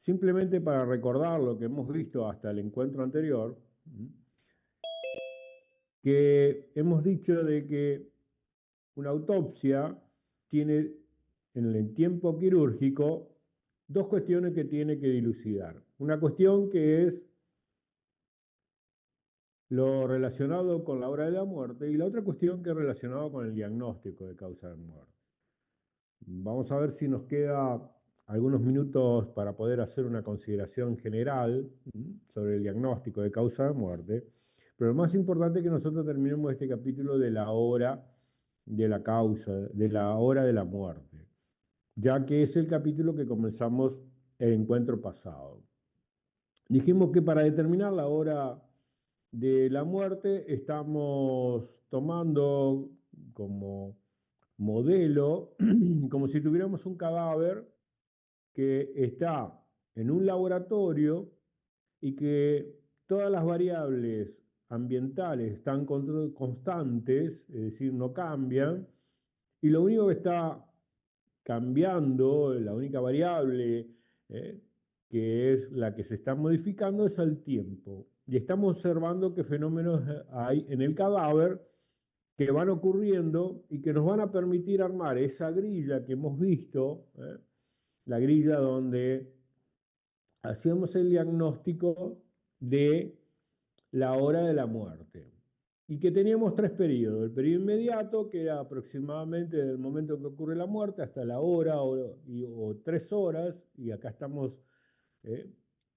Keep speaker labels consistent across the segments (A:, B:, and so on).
A: simplemente para recordar lo que hemos visto hasta el encuentro anterior, que hemos dicho de que una autopsia tiene en el tiempo quirúrgico dos cuestiones que tiene que dilucidar. Una cuestión que es lo relacionado con la hora de la muerte y la otra cuestión que es relacionada con el diagnóstico de causa de muerte. Vamos a ver si nos queda algunos minutos para poder hacer una consideración general sobre el diagnóstico de causa de muerte, pero lo más importante es que nosotros terminemos este capítulo de la hora de la causa, de la hora de la muerte, ya que es el capítulo que comenzamos el encuentro pasado. Dijimos que para determinar la hora de la muerte estamos tomando como modelo, como si tuviéramos un cadáver que está en un laboratorio y que todas las variables ambientales están constantes, es decir, no cambian, y lo único que está cambiando, la única variable que es la que se está modificando es el tiempo. Y estamos observando qué fenómenos hay en el cadáver que van ocurriendo y que nos van a permitir armar esa grilla que hemos visto, la grilla donde hacíamos el diagnóstico de la hora de la muerte. Y que teníamos tres periodos. El periodo inmediato, que era aproximadamente del momento que ocurre la muerte hasta la hora o 3 horas, y acá estamos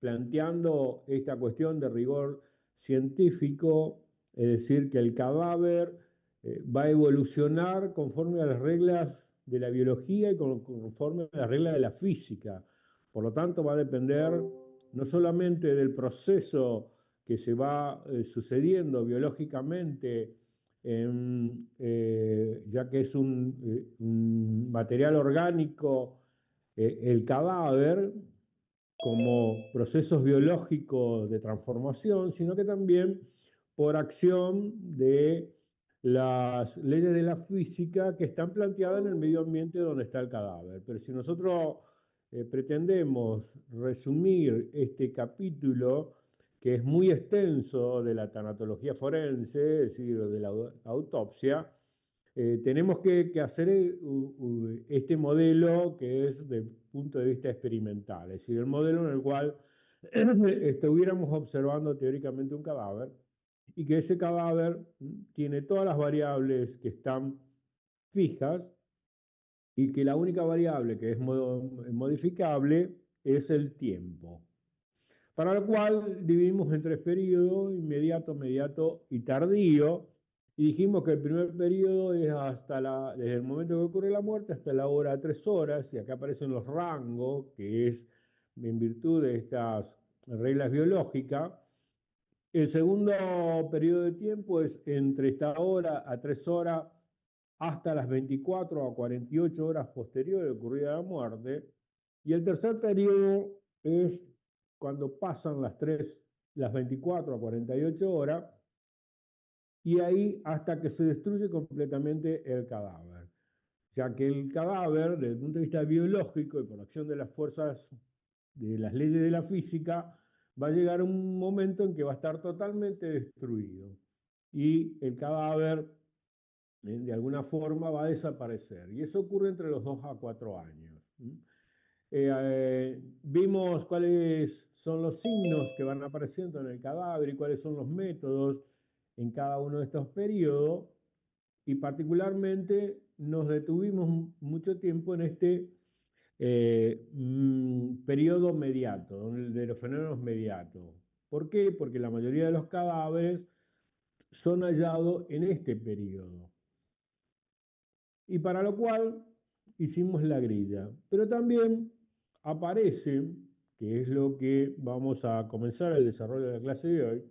A: planteando esta cuestión de rigor científico, es decir, que el cadáver va a evolucionar conforme a las reglas de la biología y conforme a las reglas de la física. Por lo tanto, va a depender no solamente del proceso que se va sucediendo biológicamente, ya que es un material orgánico, el cadáver, como procesos biológicos de transformación, sino que también por acción de las leyes de la física que están planteadas en el medio ambiente donde está el cadáver. Pero si nosotros pretendemos resumir este capítulo, que es muy extenso de la tanatología forense, es decir, de la autopsia, tenemos que hacer este modelo que es desde el punto de vista experimental, es decir, el modelo en el cual estuviéramos observando teóricamente un cadáver y que ese cadáver tiene todas las variables que están fijas y que la única variable que es modificable es el tiempo. Para lo cual dividimos en tres periodos: inmediato, mediato y tardío. Y dijimos que el primer periodo es desde el momento que ocurre la muerte hasta la hora 3 horas, y acá aparecen los rangos, que es en virtud de estas reglas biológicas. El segundo periodo de tiempo es entre esta hora a 3 horas hasta las 24 a 48 horas posteriores de ocurrida la muerte. Y el tercer periodo es cuando pasan las 24 a 48 horas, y ahí hasta que se destruye completamente el cadáver. Ya que el cadáver, desde el punto de vista biológico y por acción de las fuerzas de las leyes de la física, va a llegar un momento en que va a estar totalmente destruido. Y el cadáver, de alguna forma, va a desaparecer. Y eso ocurre entre los 2 a 4 años. Vimos cuáles son los signos que van apareciendo en el cadáver y cuáles son los métodos en cada uno de estos periodos, y particularmente nos detuvimos mucho tiempo en este periodo mediato, de los fenómenos mediatos. ¿Por qué? Porque la mayoría de los cadáveres son hallados en este periodo. Y para lo cual hicimos la grilla. Pero también aparece, que es lo que vamos a comenzar el desarrollo de la clase de hoy,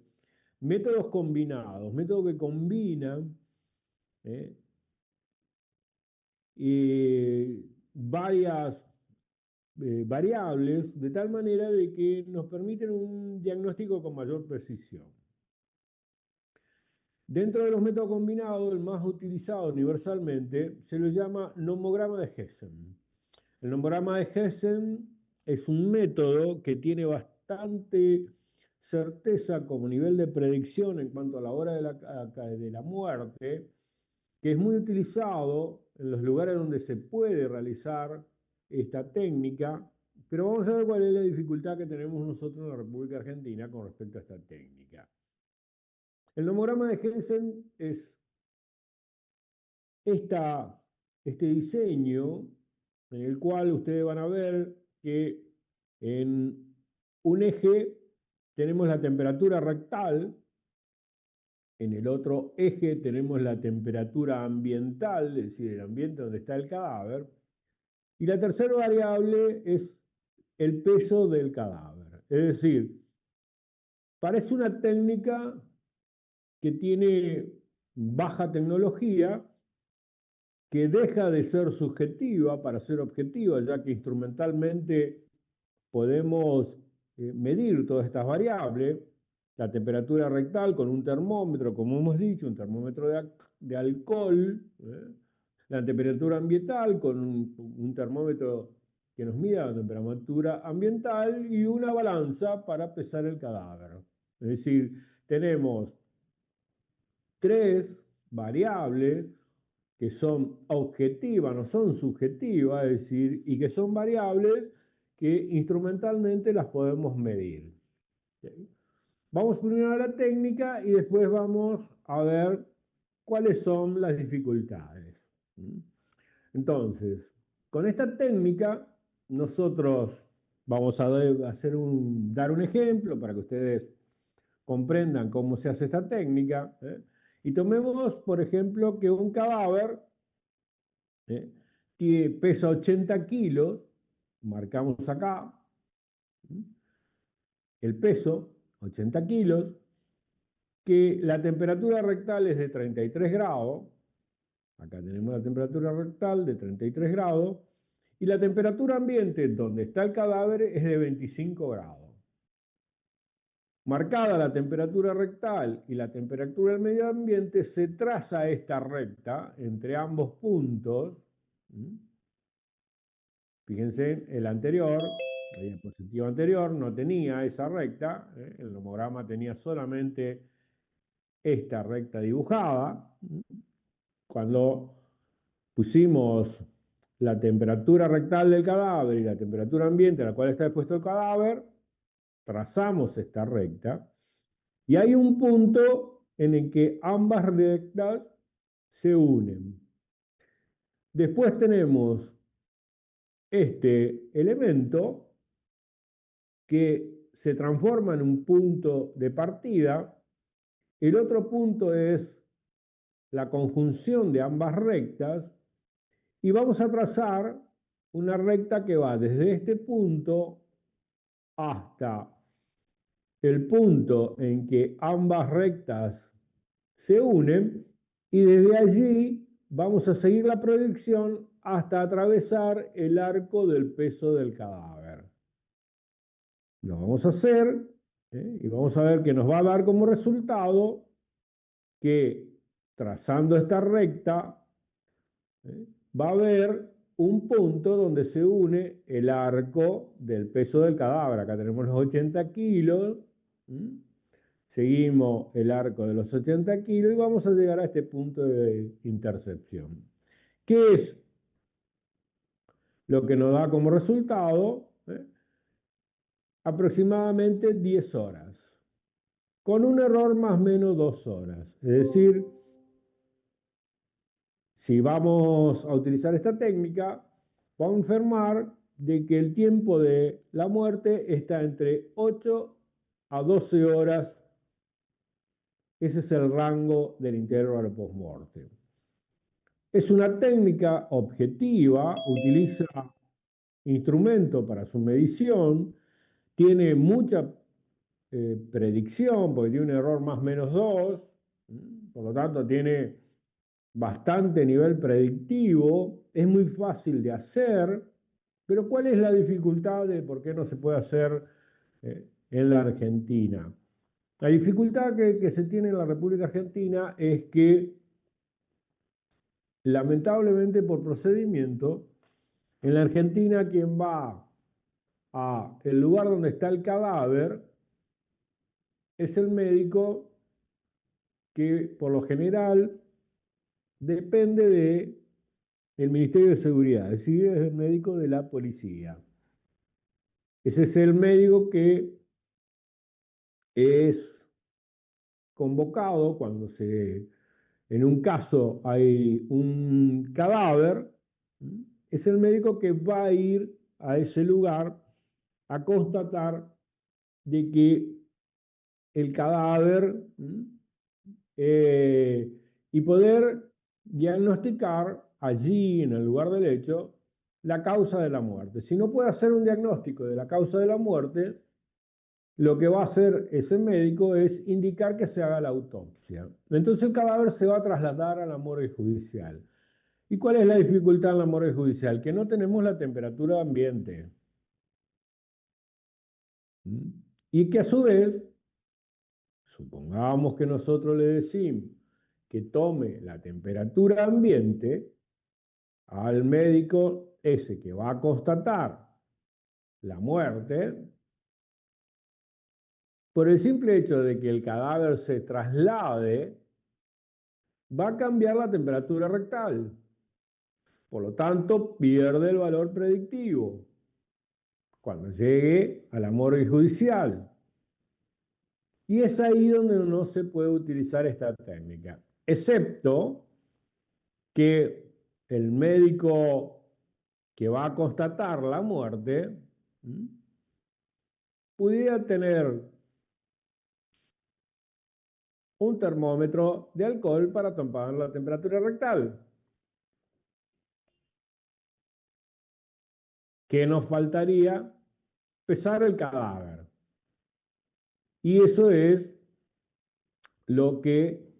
A: métodos combinados, métodos que combinan varias variables de tal manera de que nos permiten un diagnóstico con mayor precisión. Dentro de los métodos combinados, el más utilizado universalmente se lo llama nomograma de Hessen. El nomograma de Hessen es un método que tiene bastante certeza como nivel de predicción en cuanto a la hora de la muerte, que es muy utilizado en los lugares donde se puede realizar esta técnica, pero vamos a ver cuál es la dificultad que tenemos nosotros en la República Argentina con respecto a esta técnica. El nomograma de Jensen es este diseño en el cual ustedes van a ver que en un eje tenemos la temperatura rectal, en el otro eje tenemos la temperatura ambiental, es decir, el ambiente donde está el cadáver, y la tercera variable es el peso del cadáver. Es decir, parece una técnica que tiene baja tecnología, que deja de ser subjetiva para ser objetiva, ya que instrumentalmente podemos medir todas estas variables, la temperatura rectal con un termómetro, como hemos dicho, un termómetro de alcohol, la temperatura ambiental con un termómetro que nos mida la temperatura ambiental y una balanza para pesar el cadáver. Es decir, tenemos tres variables que son objetivas, no son subjetivas, es decir, y que son variables que instrumentalmente las podemos medir. ¿Sí? Vamos primero a la técnica y después vamos a ver cuáles son las dificultades. Entonces, con esta técnica, nosotros vamos a dar un ejemplo para que ustedes comprendan cómo se hace esta técnica. Y tomemos, por ejemplo, que un cadáver pesa 80 kilos, marcamos acá, el peso, 80 kilos, que la temperatura rectal es de 33 grados, acá tenemos la temperatura rectal de 33 grados, y la temperatura ambiente donde está el cadáver es de 25 grados. Marcada la temperatura rectal y la temperatura del medio ambiente, se traza esta recta entre ambos puntos. Fíjense, el anterior, la diapositiva anterior, no tenía esa recta, el nomograma tenía solamente esta recta dibujada. Cuando pusimos la temperatura rectal del cadáver y la temperatura ambiente a la cual está expuesto el cadáver, trazamos esta recta y hay un punto en el que ambas rectas se unen. Después tenemos este elemento que se transforma en un punto de partida. El otro punto es la conjunción de ambas rectas y vamos a trazar una recta que va desde este punto hasta el punto en que ambas rectas se unen y desde allí vamos a seguir la proyección hasta atravesar el arco del peso del cadáver. Lo vamos a hacer y vamos a ver que nos va a dar como resultado que trazando esta recta va a haber un punto donde se une el arco del peso del cadáver. Acá tenemos los 80 kilos. Seguimos el arco de los 80 kilos y vamos a llegar a este punto de intercepción. ¿Qué es lo que nos da como resultado? Aproximadamente 10 horas, con un error más o menos 2 horas. Es decir, si vamos a utilizar esta técnica, vamos a informar de que el tiempo de la muerte está entre 8 a 12 horas. Ese es el rango del intervalo post-mortem. Es una técnica objetiva, utiliza instrumentos para su medición, tiene mucha predicción, porque tiene un error más o menos 2, por lo tanto tiene bastante nivel predictivo, es muy fácil de hacer, pero ¿cuál es la dificultad de por qué no se puede hacer en la Argentina? La dificultad que se tiene en la República Argentina es que, lamentablemente por procedimiento, en la Argentina quien va a el lugar donde está el cadáver, es el médico que por lo general depende del Ministerio de Seguridad, es decir, es el médico de la policía. Ese es el médico que es convocado cuando en un caso hay un cadáver, es el médico que va a ir a ese lugar a constatar de que el cadáver y poder diagnosticar allí, en el lugar del hecho, la causa de la muerte. Si no puede hacer un diagnóstico de la causa de la muerte, lo que va a hacer ese médico es indicar que se haga la autopsia. Entonces el cadáver se va a trasladar a la morgue judicial. ¿Y cuál es la dificultad en la morgue judicial? Que no tenemos la temperatura ambiente. Y que a su vez, supongamos que nosotros le decimos que tome la temperatura ambiente al médico ese que va a constatar la muerte, por el simple hecho de que el cadáver se traslade, va a cambiar la temperatura rectal. Por lo tanto, pierde el valor predictivo cuando llegue a la morgue judicial. Y es ahí donde no se puede utilizar esta técnica, excepto que el médico que va a constatar la muerte pudiera tener un termómetro de alcohol para tomar la temperatura rectal. ¿Qué nos faltaría? Pesar el cadáver. Y eso es lo que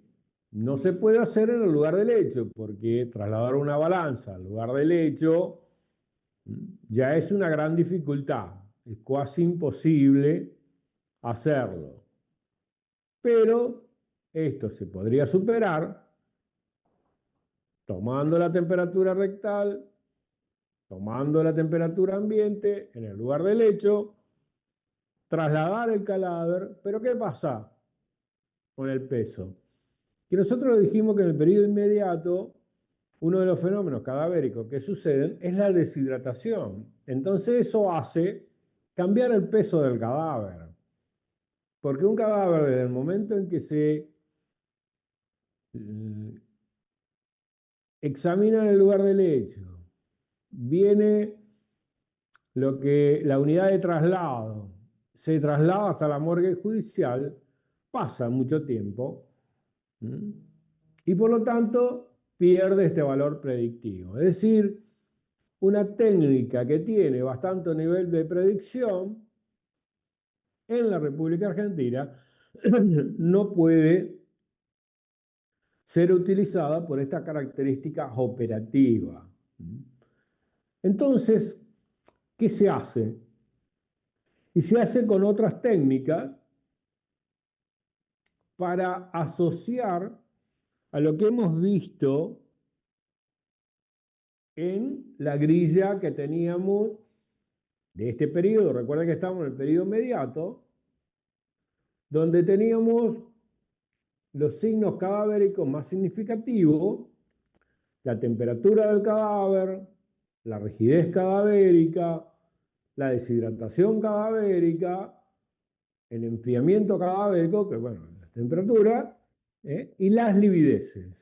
A: no se puede hacer en el lugar del hecho, porque trasladar una balanza al lugar del hecho ya es una gran dificultad. Es casi imposible hacerlo. Pero esto se podría superar tomando la temperatura rectal, tomando la temperatura ambiente en el lugar del hecho, trasladar el cadáver. Pero ¿qué pasa con el peso? Que nosotros dijimos que en el periodo inmediato uno de los fenómenos cadavéricos que suceden es la deshidratación. Entonces eso hace cambiar el peso del cadáver. Porque un cadáver, desde el momento en que se examina en el lugar del hecho, viene la unidad de traslado, se traslada hasta la morgue judicial, pasa mucho tiempo y por lo tanto pierde este valor predictivo. Es decir, una técnica que tiene bastante nivel de predicción en la República Argentina no puede ser utilizada por esta característica operativa. Entonces, ¿qué se hace? Y se hace con otras técnicas para asociar a lo que hemos visto en la grilla que teníamos de este periodo. Recuerden que estamos en el periodo inmediato, donde teníamos los signos cadavéricos más significativos, la temperatura del cadáver, la rigidez cadavérica, la deshidratación cadavérica, el enfriamiento cadavérico, que bueno, la temperatura, y las livideces.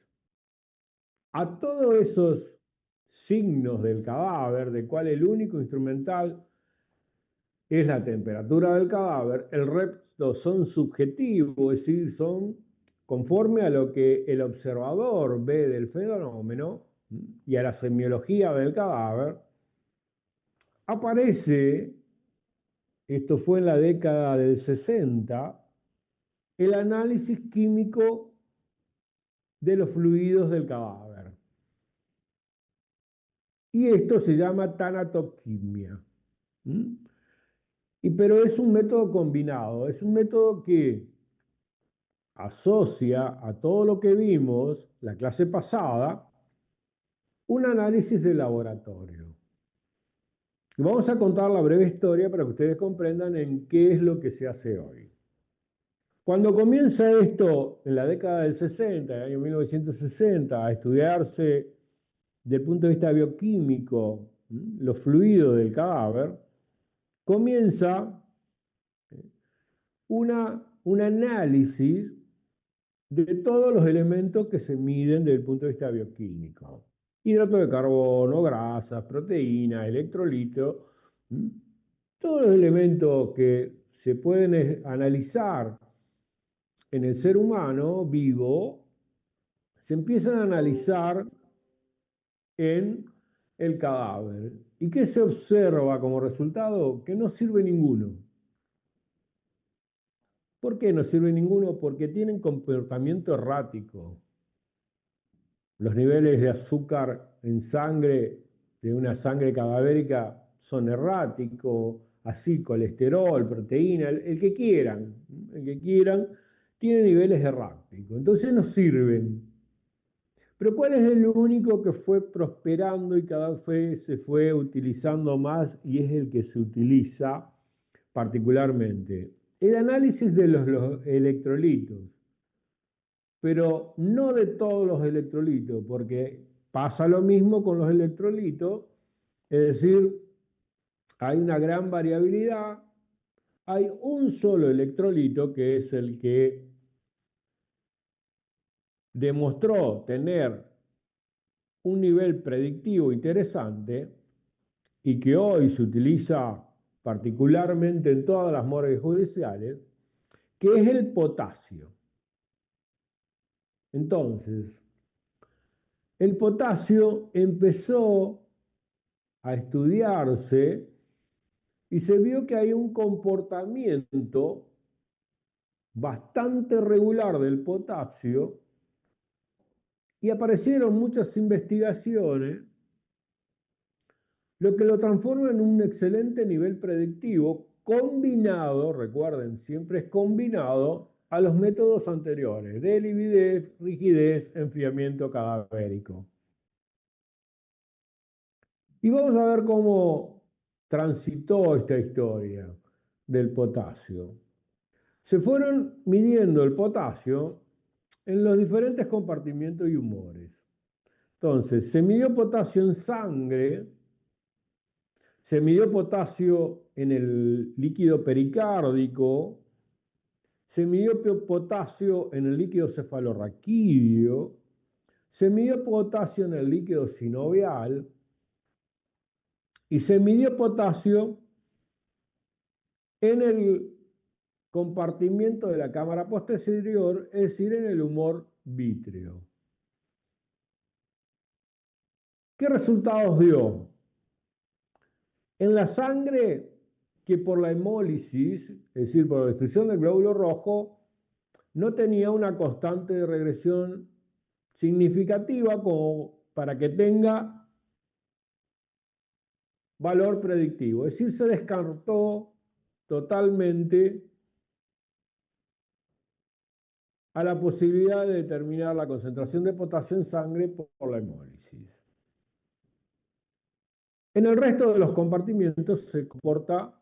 A: A todos esos signos del cadáver, de cual el único instrumental es la temperatura del cadáver, el resto son subjetivos, es decir, son conforme a lo que el observador ve del fenómeno y a la semiología del cadáver. Aparece, esto fue en la década del 60, el análisis químico de los fluidos del cadáver. Y esto se llama tanatoquimia. Pero es un método combinado, es un método que asocia a todo lo que vimos la clase pasada un análisis de laboratorio. Y vamos a contar la breve historia para que ustedes comprendan en qué es lo que se hace hoy. Cuando comienza esto en la década del 60, el año 1960, a estudiarse desde el punto de vista bioquímico los fluidos del cadáver, comienza un análisis de todos los elementos que se miden desde el punto de vista bioquímico. Hidrato de carbono, grasas, proteínas, electrolitos, todos los elementos que se pueden analizar en el ser humano vivo, se empiezan a analizar en el cadáver. ¿Y qué se observa como resultado? Que no sirve ninguno. ¿Por qué no sirve ninguno? Porque tienen comportamiento errático. Los niveles de azúcar en sangre, de una sangre cadavérica, son erráticos, así colesterol, proteína, el que quieran, tiene niveles erráticos. Entonces no sirven. Pero ¿cuál es el único que fue prosperando y cada vez se fue utilizando más y es el que se utiliza particularmente? El análisis de los electrolitos, pero no de todos los electrolitos, porque pasa lo mismo con los electrolitos, es decir, hay una gran variabilidad, hay un solo electrolito que es el que demostró tener un nivel predictivo interesante y que hoy se utiliza particularmente en todas las morgues judiciales, que es el potasio. Entonces, el potasio empezó a estudiarse y se vio que hay un comportamiento bastante regular del potasio y aparecieron muchas investigaciones, lo que lo transforma en un excelente nivel predictivo combinado, recuerden, siempre es combinado a los métodos anteriores de lividez, rigidez, enfriamiento cadavérico. Y vamos a ver cómo transitó esta historia del potasio. Se fueron midiendo el potasio en los diferentes compartimientos y humores. Entonces, se midió potasio en sangre, se midió potasio en el líquido pericárdico, se midió potasio en el líquido cefalorraquídeo, se midió potasio en el líquido sinovial y se midió potasio en el compartimiento de la cámara posterior, es decir, en el humor vítreo. ¿Qué resultados dio? En la sangre, que por la hemólisis, es decir, por la destrucción del glóbulo rojo, no tenía una constante de regresión significativa como para que tenga valor predictivo. Es decir, se descartó totalmente a la posibilidad de determinar la concentración de potasio en sangre por la hemólisis. En el resto de los compartimientos se comporta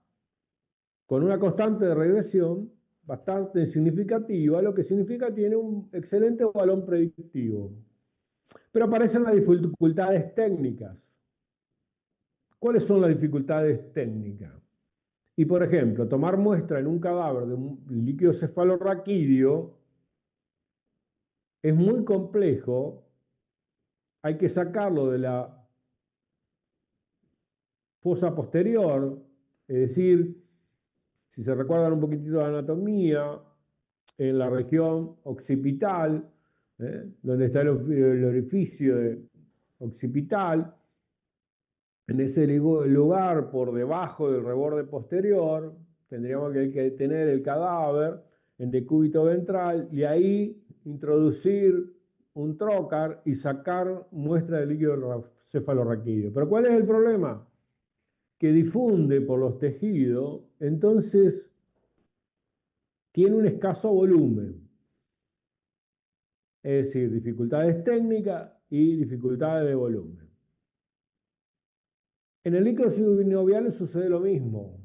A: con una constante de regresión bastante significativa, lo que significa que tiene un excelente valor predictivo. Pero aparecen las dificultades técnicas. ¿Cuáles son las dificultades técnicas? Y por ejemplo, tomar muestra en un cadáver de un líquido cefalorraquídeo es muy complejo, hay que sacarlo de la fosa posterior, es decir, si se recuerdan un poquitito de anatomía, en la región occipital, donde está el orificio occipital, en ese lugar por debajo del reborde posterior, tendríamos que tener el cadáver en decúbito ventral y ahí introducir un trocar y sacar muestra de líquido cefalorraquídeo. Pero ¿cuál es el problema? Que difunde por los tejidos, entonces tiene un escaso volumen. Es decir, dificultades técnicas y dificultades de volumen. En el líquido sinovial sucede lo mismo.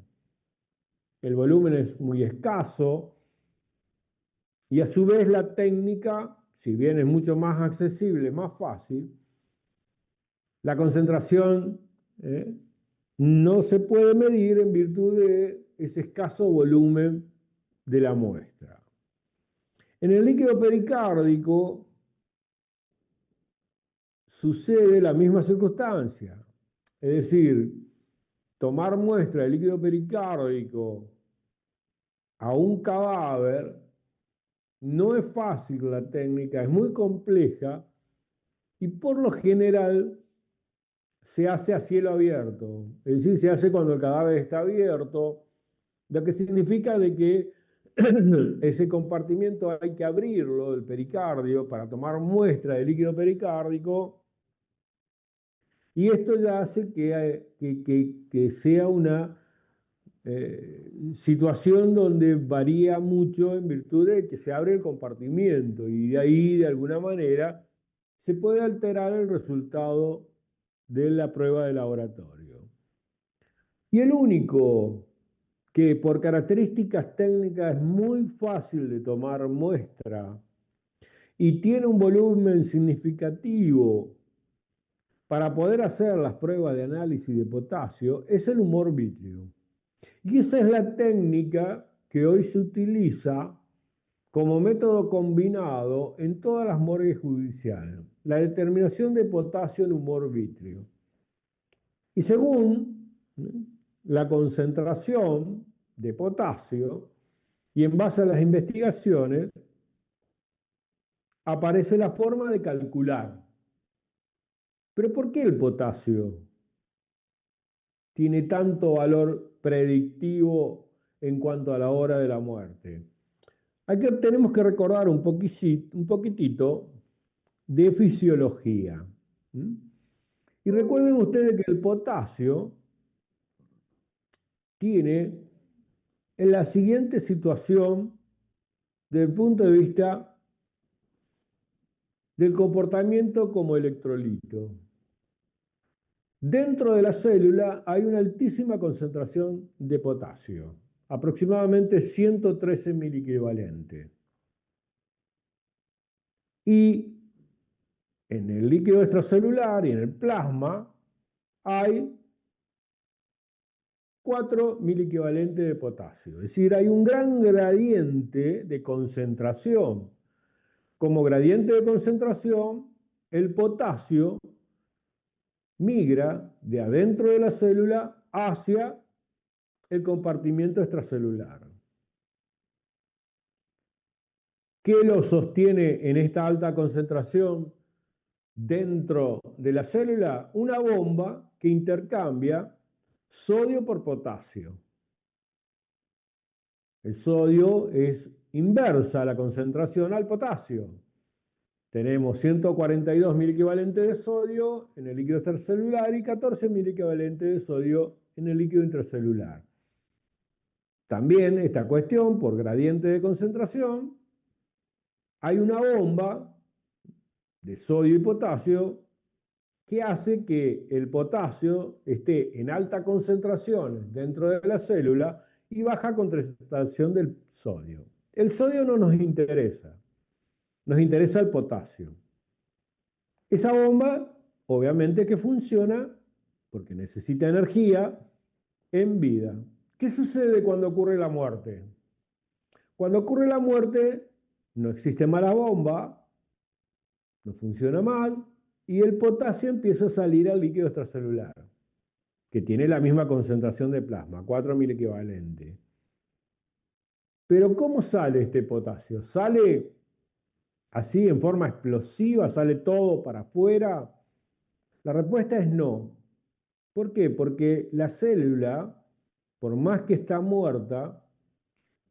A: El volumen es muy escaso y a su vez la técnica, si bien es mucho más accesible, más fácil, la concentración no se puede medir en virtud de ese escaso volumen de la muestra. En el líquido pericárdico sucede la misma circunstancia. Es decir, tomar muestra de líquido pericárdico a un cadáver no es fácil la técnica, es muy compleja y por lo general se hace a cielo abierto. Es decir, se hace cuando el cadáver está abierto, lo que significa de que ese compartimiento hay que abrirlo, del pericardio, para tomar muestra de líquido pericárdico. Y esto ya hace que sea una situación donde varía mucho en virtud de que se abre el compartimiento y de ahí, de alguna manera, se puede alterar el resultado de la prueba de laboratorio. Y el único que por características técnicas es muy fácil de tomar muestra y tiene un volumen significativo para poder hacer las pruebas de análisis de potasio es el humor vítreo. Y esa es la técnica que hoy se utiliza como método combinado en todas las morgues judiciales, la determinación de potasio en humor vítreo. Y según la concentración de potasio, y en base a las investigaciones, aparece la forma de calcular. Pero ¿por qué el potasio tiene tanto valor predictivo en cuanto a la hora de la muerte? Tenemos que recordar un poquitito de fisiología. Y recuerden ustedes que el potasio tiene en la siguiente situación desde el punto de vista del comportamiento como electrolito. Dentro de la célula hay una altísima concentración de potasio, aproximadamente 113 miliequivalentes. Y en el líquido extracelular y en el plasma hay 4 miliequivalentes de potasio. Es decir, hay un gran gradiente de concentración. Como gradiente de concentración, el potasio migra de adentro de la célula hacia el compartimiento extracelular. ¿Qué lo sostiene en esta alta concentración dentro de la célula? Una bomba que intercambia sodio por potasio. El sodio es inversa a la concentración al potasio. Tenemos 142 miliequivalentes de sodio en el líquido extracelular y 14 miliequivalentes de sodio en el líquido intracelular. También esta cuestión, por gradiente de concentración, hay una bomba de sodio y potasio que hace que el potasio esté en alta concentración dentro de la célula y baja concentración del sodio. El sodio no nos interesa, nos interesa el potasio. Esa bomba, obviamente que funciona porque necesita energía en vida. ¿Qué sucede cuando ocurre la muerte? Cuando ocurre la muerte, no existe más la bomba, no funciona mal, y el potasio empieza a salir al líquido extracelular, que tiene la misma concentración de plasma, 4 miliequivalentes. Pero ¿cómo sale este potasio? ¿Sale así en forma explosiva? ¿Sale todo para afuera? La respuesta es no. ¿Por qué? Porque la célula, por más que está muerta,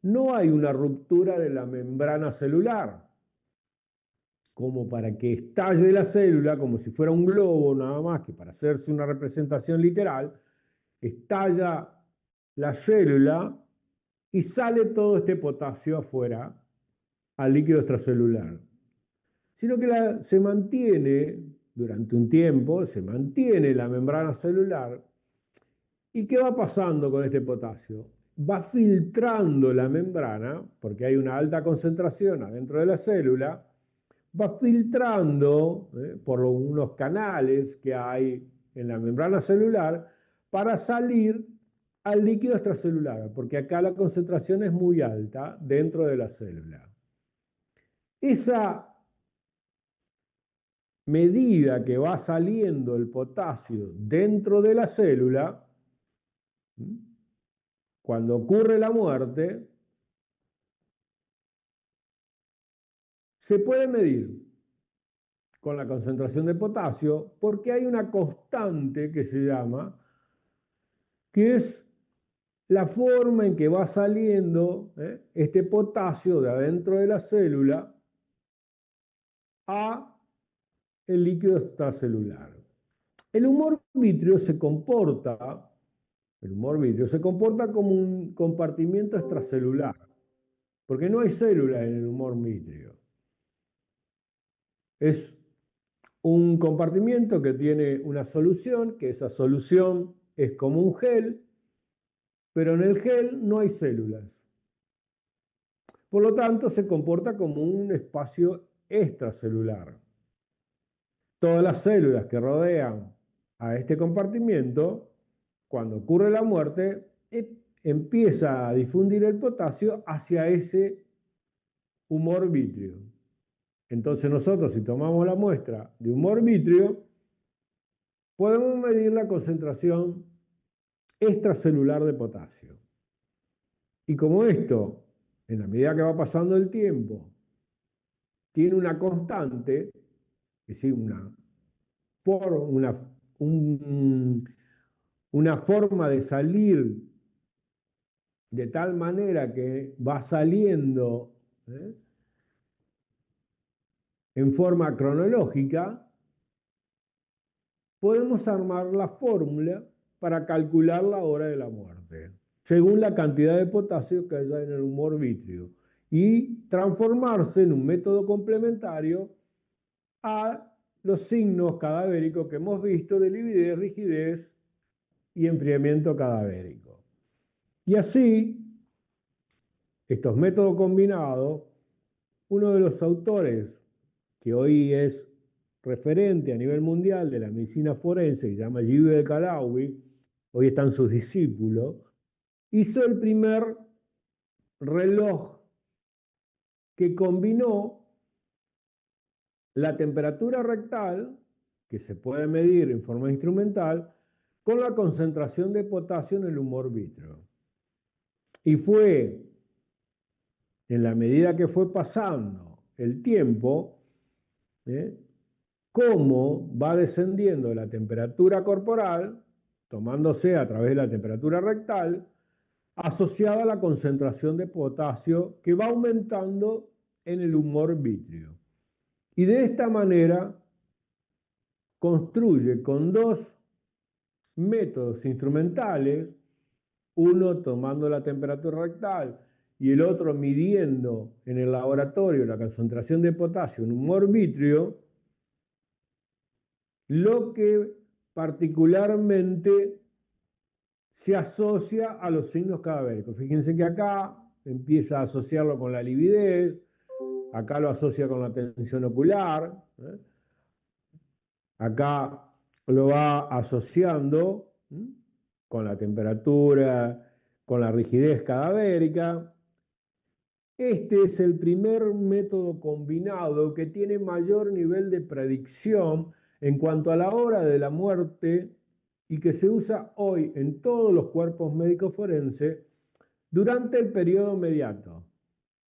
A: no hay una ruptura de la membrana celular, como para que estalle la célula, como si fuera un globo nada más, que para hacerse una representación literal, estalla la célula y sale todo este potasio afuera al líquido extracelular. Sino que se mantiene durante un tiempo, se mantiene la membrana celular ¿Y qué va pasando con este potasio? Va filtrando la membrana, porque hay una alta concentración adentro de la célula, va filtrando por unos canales que hay en la membrana celular para salir al líquido extracelular, porque acá la concentración es muy alta dentro de la célula. Esa medida que va saliendo el potasio dentro de la célula, cuando ocurre la muerte, se puede medir con la concentración de potasio porque hay una constante que se llama, que es la forma en que va saliendo este potasio de adentro de la célula a el líquido extracelular. El humor vítreo se comporta, como un compartimiento extracelular, porque no hay célula en el humor vítreo. Es un compartimiento que tiene una solución, que esa solución es como un gel, pero en el gel no hay células. Por lo tanto, se comporta como un espacio extracelular. Todas las células que rodean a este compartimiento, cuando ocurre la muerte, empieza a difundir el potasio hacia ese humor vítreo. Entonces nosotros, si tomamos la muestra de humor vítreo, podemos medir la concentración extracelular de potasio. Y como esto, en la medida que va pasando el tiempo, tiene una constante, es decir, una forma de salir de tal manera que va saliendo en forma cronológica, podemos armar la fórmula para calcular la hora de la muerte, según la cantidad de potasio que haya en el humor vítreo, y transformarse en un método complementario a los signos cadavéricos que hemos visto de lividez, rigidez y enfriamiento cadavérico. Y así, estos métodos combinados, uno de los autores que hoy es referente a nivel mundial de la medicina forense, que se llama Gilles el-Kalaoui, hoy están sus discípulos, hizo el primer reloj que combinó la temperatura rectal, que se puede medir en forma instrumental, con la concentración de potasio en el humor vítreo. Y fue, en la medida que fue pasando el tiempo, cómo va descendiendo la temperatura corporal, tomándose a través de la temperatura rectal, asociada a la concentración de potasio que va aumentando en el humor vítreo. Y de esta manera construye con dos métodos instrumentales, uno tomando la temperatura rectal y el otro midiendo en el laboratorio la concentración de potasio en humor vítreo, lo que particularmente se asocia a los signos cadavéricos. Fíjense que acá empieza a asociarlo con la lividez, acá lo asocia con la tensión ocular, acá lo va asociando con la temperatura, con la rigidez cadavérica. Este es el primer método combinado que tiene mayor nivel de predicción en cuanto a la hora de la muerte y que se usa hoy en todos los cuerpos médicos forenses durante el periodo mediato.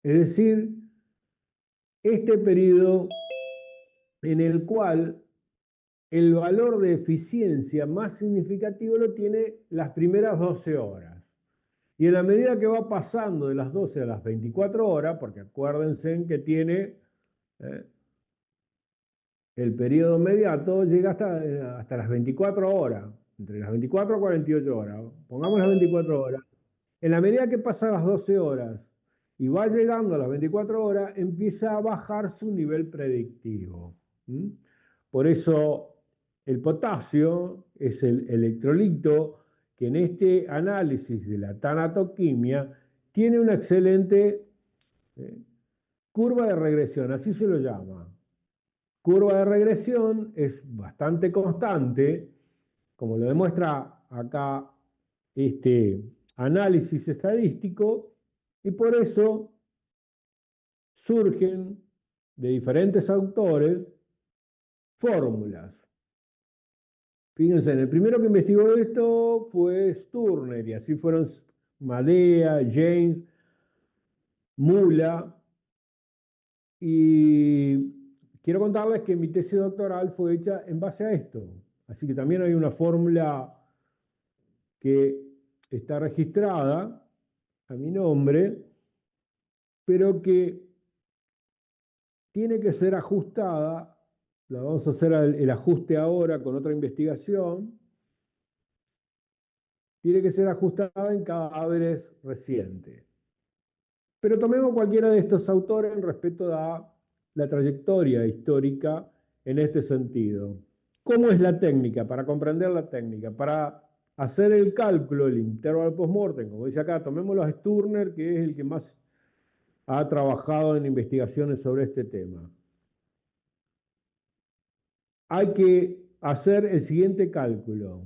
A: Es decir, este periodo en el cual el valor de eficiencia más significativo lo tiene las primeras 12 horas. Y en la medida que va pasando de las 12 a las 24 horas, porque acuérdense que tiene el periodo mediato, llega hasta las 24 horas, entre las 24 y 48 horas. Pongamos las 24 horas. En la medida que pasa las 12 horas y va llegando a las 24 horas, empieza a bajar su nivel predictivo. Por eso el potasio es el electrolito que en este análisis de la tanatoquimia tiene una excelente curva de regresión, así se lo llama. Curva de regresión es bastante constante, como lo demuestra acá este análisis estadístico, y por eso surgen de diferentes autores fórmulas. Fíjense, el primero que investigó esto fue Sturner, y así fueron Madea, James, Mula, y quiero contarles que mi tesis doctoral fue hecha en base a esto. Así que también hay una fórmula que está registrada a mi nombre, pero que tiene que ser ajustada. La vamos a hacer el ajuste ahora con otra investigación. Tiene que ser ajustada en cadáveres recientes. Pero tomemos cualquiera de estos autores en respecto a la trayectoria histórica en este sentido. ¿Cómo es la técnica? Para comprender la técnica, para hacer el cálculo, el intervalo post-mortem, como dice acá, tomémoslo a Sturner, que es el que más ha trabajado en investigaciones sobre este tema. Hay que hacer el siguiente cálculo.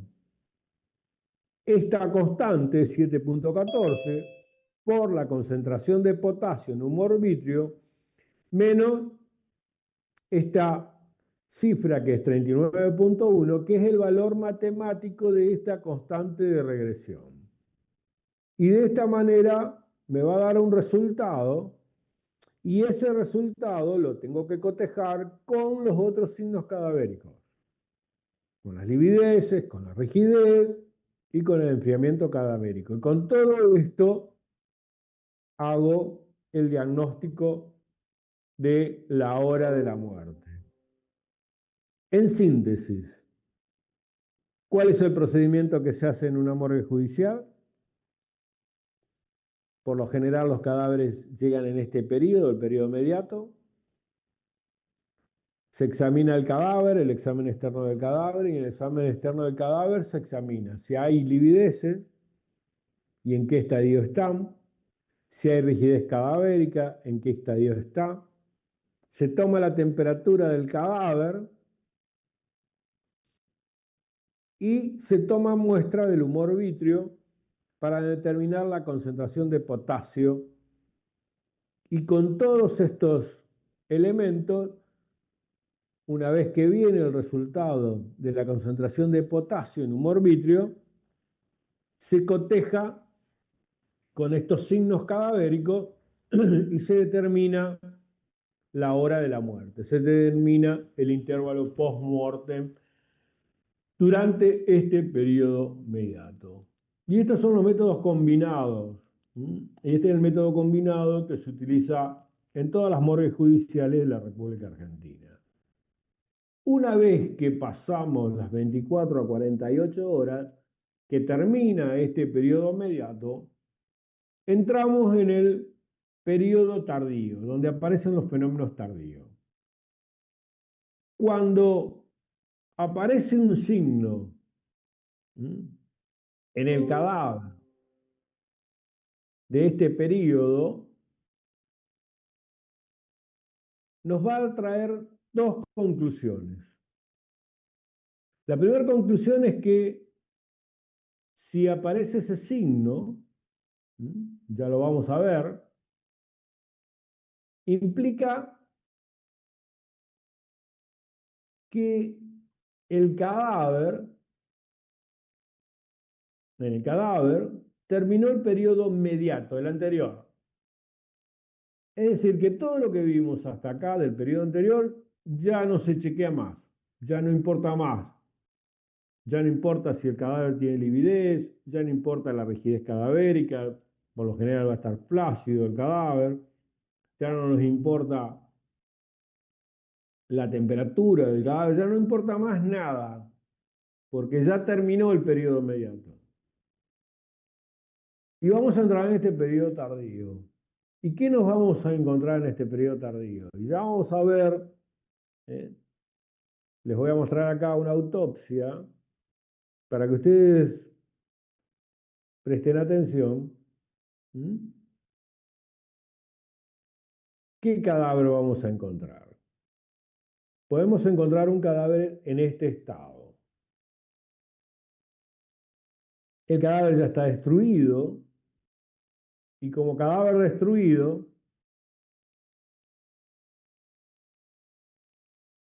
A: Esta constante, 7.14, por la concentración de potasio en humor vitrio, menos esta cifra que es 39.1, que es el valor matemático de esta constante de regresión. Y de esta manera me va a dar un resultado, y ese resultado lo tengo que cotejar con los otros signos cadavéricos, con las livideces, con la rigidez y con el enfriamiento cadavérico. Y con todo esto hago el diagnóstico de la hora de la muerte. En síntesis, ¿cuál es el procedimiento que se hace en una morgue judicial? Por lo general los cadáveres llegan en este periodo, el periodo inmediato. Se examina el cadáver, el examen externo del cadáver, y en el examen externo del cadáver se examina si hay livideces y en qué estadio están, si hay rigidez cadavérica, en qué estadio está. Se toma la temperatura del cadáver y se toma muestra del humor vítreo para determinar la concentración de potasio. Y con todos estos elementos, una vez que viene el resultado de la concentración de potasio en humor vitrio, se coteja con estos signos cadavéricos y se determina la hora de la muerte, se determina el intervalo post-mortem durante este periodo inmediato. Y estos son los métodos combinados. Y este es el método combinado que se utiliza en todas las morgues judiciales de la República Argentina. Una vez que pasamos las 24 a 48 horas, que termina este periodo inmediato, entramos en el periodo tardío, donde aparecen los fenómenos tardíos. Cuando aparece un signo en el cadáver de este periodo, nos va a traer dos conclusiones. La primera conclusión es que si aparece ese signo, ya lo vamos a ver, implica que el cadáver, en el cadáver, terminó el periodo inmediato, el anterior. Es decir, que todo lo que vimos hasta acá del periodo anterior ya no se chequea más, ya no importa más. Ya no importa si el cadáver tiene lividez, ya no importa la rigidez cadavérica, por lo general va a estar flácido el cadáver, ya no nos importa la temperatura del cadáver, ya no importa más nada, porque ya terminó el periodo inmediato. Y vamos a entrar en este periodo tardío. ¿Y qué nos vamos a encontrar en este periodo tardío? Y ya vamos a ver, les voy a mostrar acá una autopsia para que ustedes presten atención, ¿qué cadáver vamos a encontrar? Podemos encontrar un cadáver en este estado. El cadáver ya está destruido y como cadáver destruido,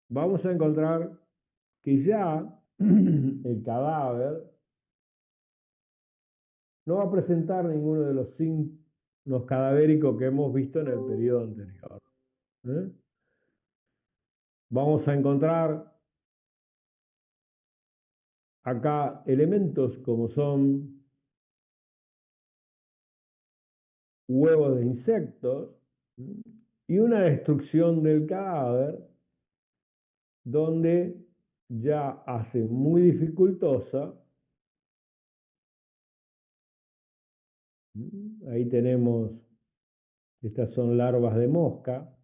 A: vamos a encontrar que ya el cadáver no va a presentar ninguno de los signos cadavéricos que hemos visto en el periodo anterior. Vamos a encontrar acá elementos como son huevos de insectos y una destrucción del cadáver donde ya hace muy dificultosa. Ahí tenemos, estas son larvas de mosca,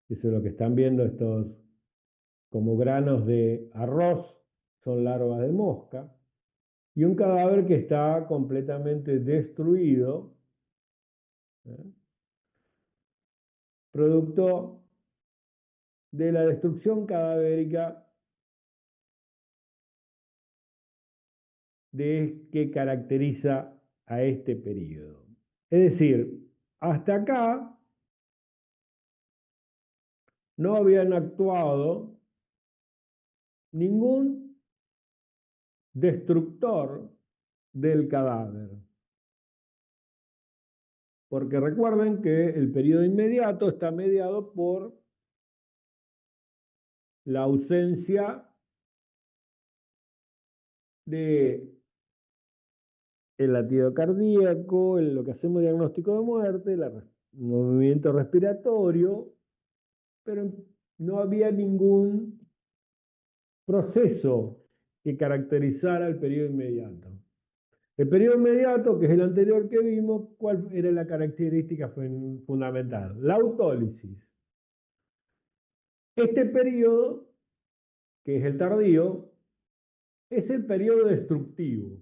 A: eso es lo que están viendo, estos como granos de arroz, son larvas de mosca, y un cadáver que está completamente destruido, producto de la destrucción cadavérica que caracteriza a este periodo. Es decir, hasta acá no habían actuado ningún destructor del cadáver. Porque recuerden que el periodo inmediato está mediado por la ausencia de el latido cardíaco, lo que hacemos diagnóstico de muerte, el movimiento respiratorio, pero no había ningún proceso que caracterizara el periodo inmediato. El periodo inmediato, que es el anterior que vimos, ¿cuál era la característica fundamental? La autólisis. Este periodo, que es el tardío, es el periodo destructivo.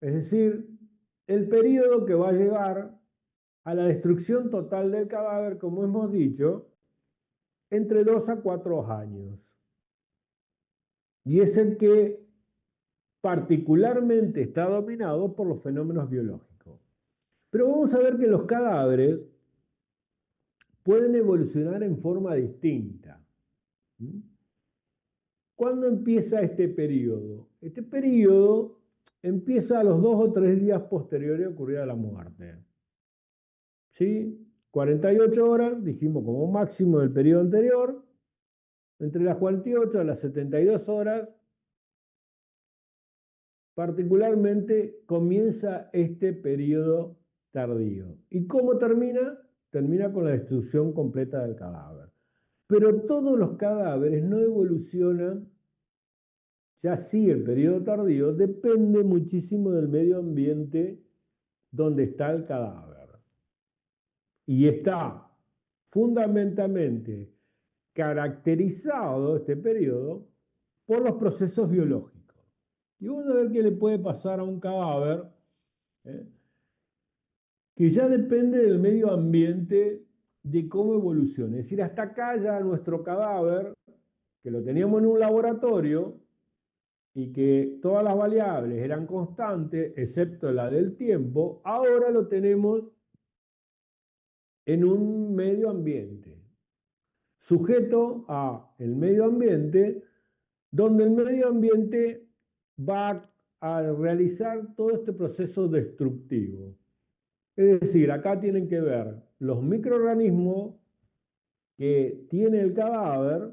A: Es decir, el periodo que va a llevar a la destrucción total del cadáver, como hemos dicho, entre 2 a 4 años. Y es el que particularmente está dominado por los fenómenos biológicos. Pero vamos a ver que los cadáveres pueden evolucionar en forma distinta. ¿Cuándo empieza este periodo? Este periodo empieza a los 2 o 3 días posteriores a ocurrir a la muerte. ¿Sí? 48 horas, dijimos como máximo del periodo anterior, entre las 48 a las 72 horas, particularmente comienza este periodo tardío. ¿Y cómo termina? Termina con la destrucción completa del cadáver. Pero todos los cadáveres no evolucionan, ya sí el periodo tardío depende muchísimo del medio ambiente donde está el cadáver. Y está fundamentalmente caracterizado este periodo por los procesos biológicos. Y vamos a ver qué le puede pasar a un cadáver que ya depende del medio ambiente de cómo evolucione. Es decir, hasta acá ya nuestro cadáver, que lo teníamos en un laboratorio y que todas las variables eran constantes, excepto la del tiempo, ahora lo tenemos en un medio ambiente, sujeto a el medio ambiente, donde el medio ambiente va a realizar todo este proceso destructivo. Es decir, acá tienen que ver los microorganismos que tiene el cadáver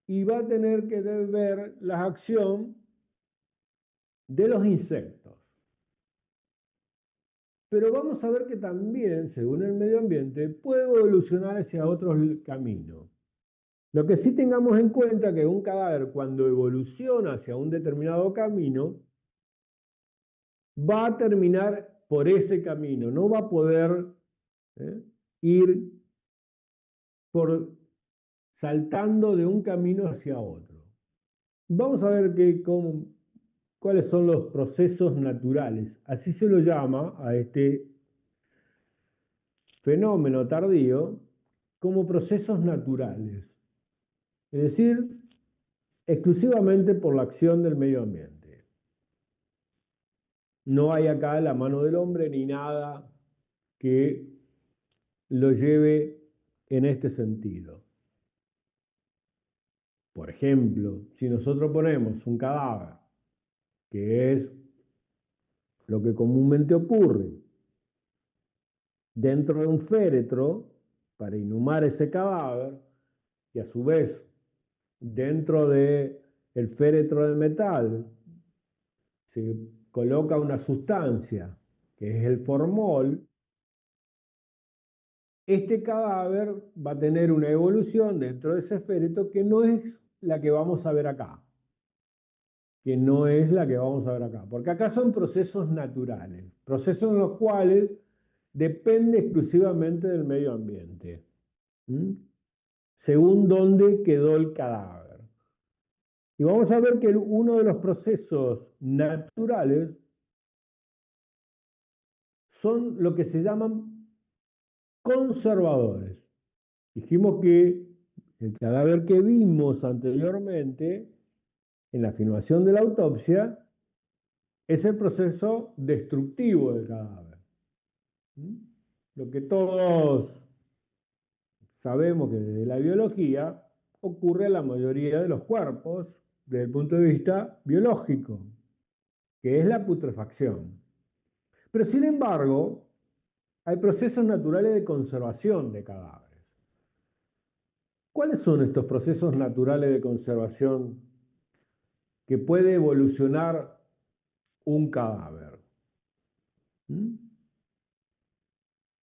A: y va a tener que ver la acción de los insectos. Pero vamos a ver que también, según el medio ambiente, puede evolucionar hacia otros caminos. Lo que sí tengamos en cuenta que un cadáver, cuando evoluciona hacia un determinado camino, va a terminar por ese camino, no va a poder ir saltando de un camino hacia otro. Vamos a ver cómo cuáles son los procesos naturales. Así se lo llama a este fenómeno tardío como procesos naturales. Es decir, exclusivamente por la acción del medio ambiente. No hay acá la mano del hombre ni nada que lo lleve en este sentido. Por ejemplo, si nosotros ponemos un cadáver, que es lo que comúnmente ocurre, dentro de un féretro para inhumar ese cadáver, y a su vez dentro del féretro de metal se coloca una sustancia que es el formol, este cadáver va a tener una evolución dentro de ese féretro que no es la que vamos a ver acá. Que no es la que vamos a ver acá. Porque acá son procesos naturales, procesos en los cuales depende exclusivamente del medio ambiente. Según dónde quedó el cadáver. Y vamos a ver que uno de los procesos naturales son lo que se llaman conservadores. Dijimos que el cadáver que vimos anteriormente en la filmación de la autopsia es el proceso destructivo del cadáver. Lo que todos sabemos que desde la biología ocurre en la mayoría de los cuerpos desde el punto de vista biológico, que es la putrefacción. Pero sin embargo, hay procesos naturales de conservación de cadáveres. ¿Cuáles son estos procesos naturales de conservación que puede evolucionar un cadáver?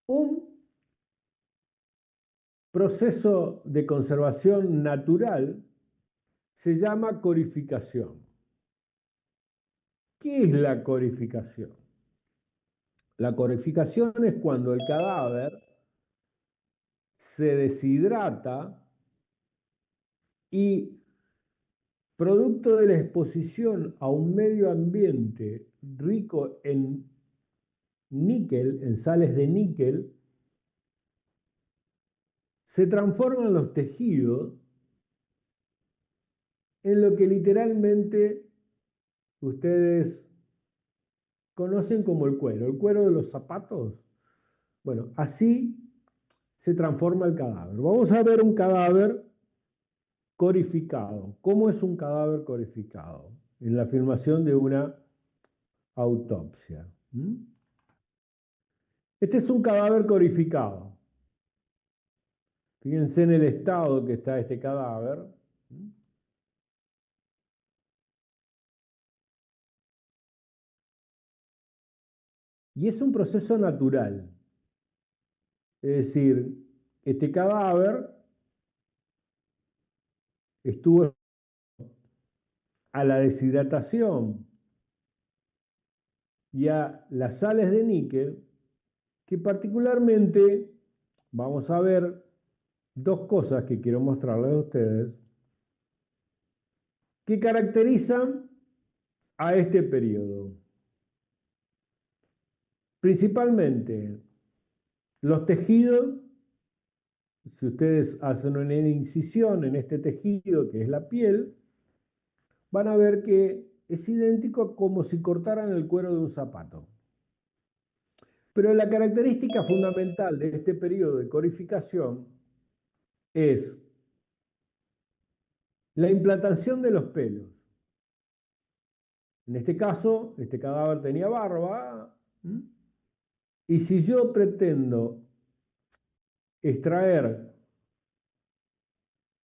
A: Un proceso de conservación natural se llama corificación. ¿Qué es la corificación? La corificación es cuando el cadáver se deshidrata y, producto de la exposición a un medio ambiente rico en níquel, en sales de níquel, se transforman los tejidos en lo que literalmente ustedes conocen como el cuero de los zapatos. Bueno, así se transforma el cadáver. Vamos a ver un cadáver corificado. ¿Cómo es un cadáver corificado? En la filmación de una autopsia. Este es un cadáver corificado. Fíjense en el estado que está este cadáver. Y es un proceso natural. Es decir, este cadáver estuvo a la deshidratación y a las sales de níquel, que particularmente vamos a ver dos cosas que quiero mostrarles a ustedes que caracterizan a este periodo. Principalmente los tejidos. Si ustedes hacen una incisión en este tejido, que es la piel, van a ver que es idéntico a como si cortaran el cuero de un zapato. Pero la característica fundamental de este periodo de corificación es la implantación de los pelos. En este caso, este cadáver tenía barba, y si yo pretendo extraer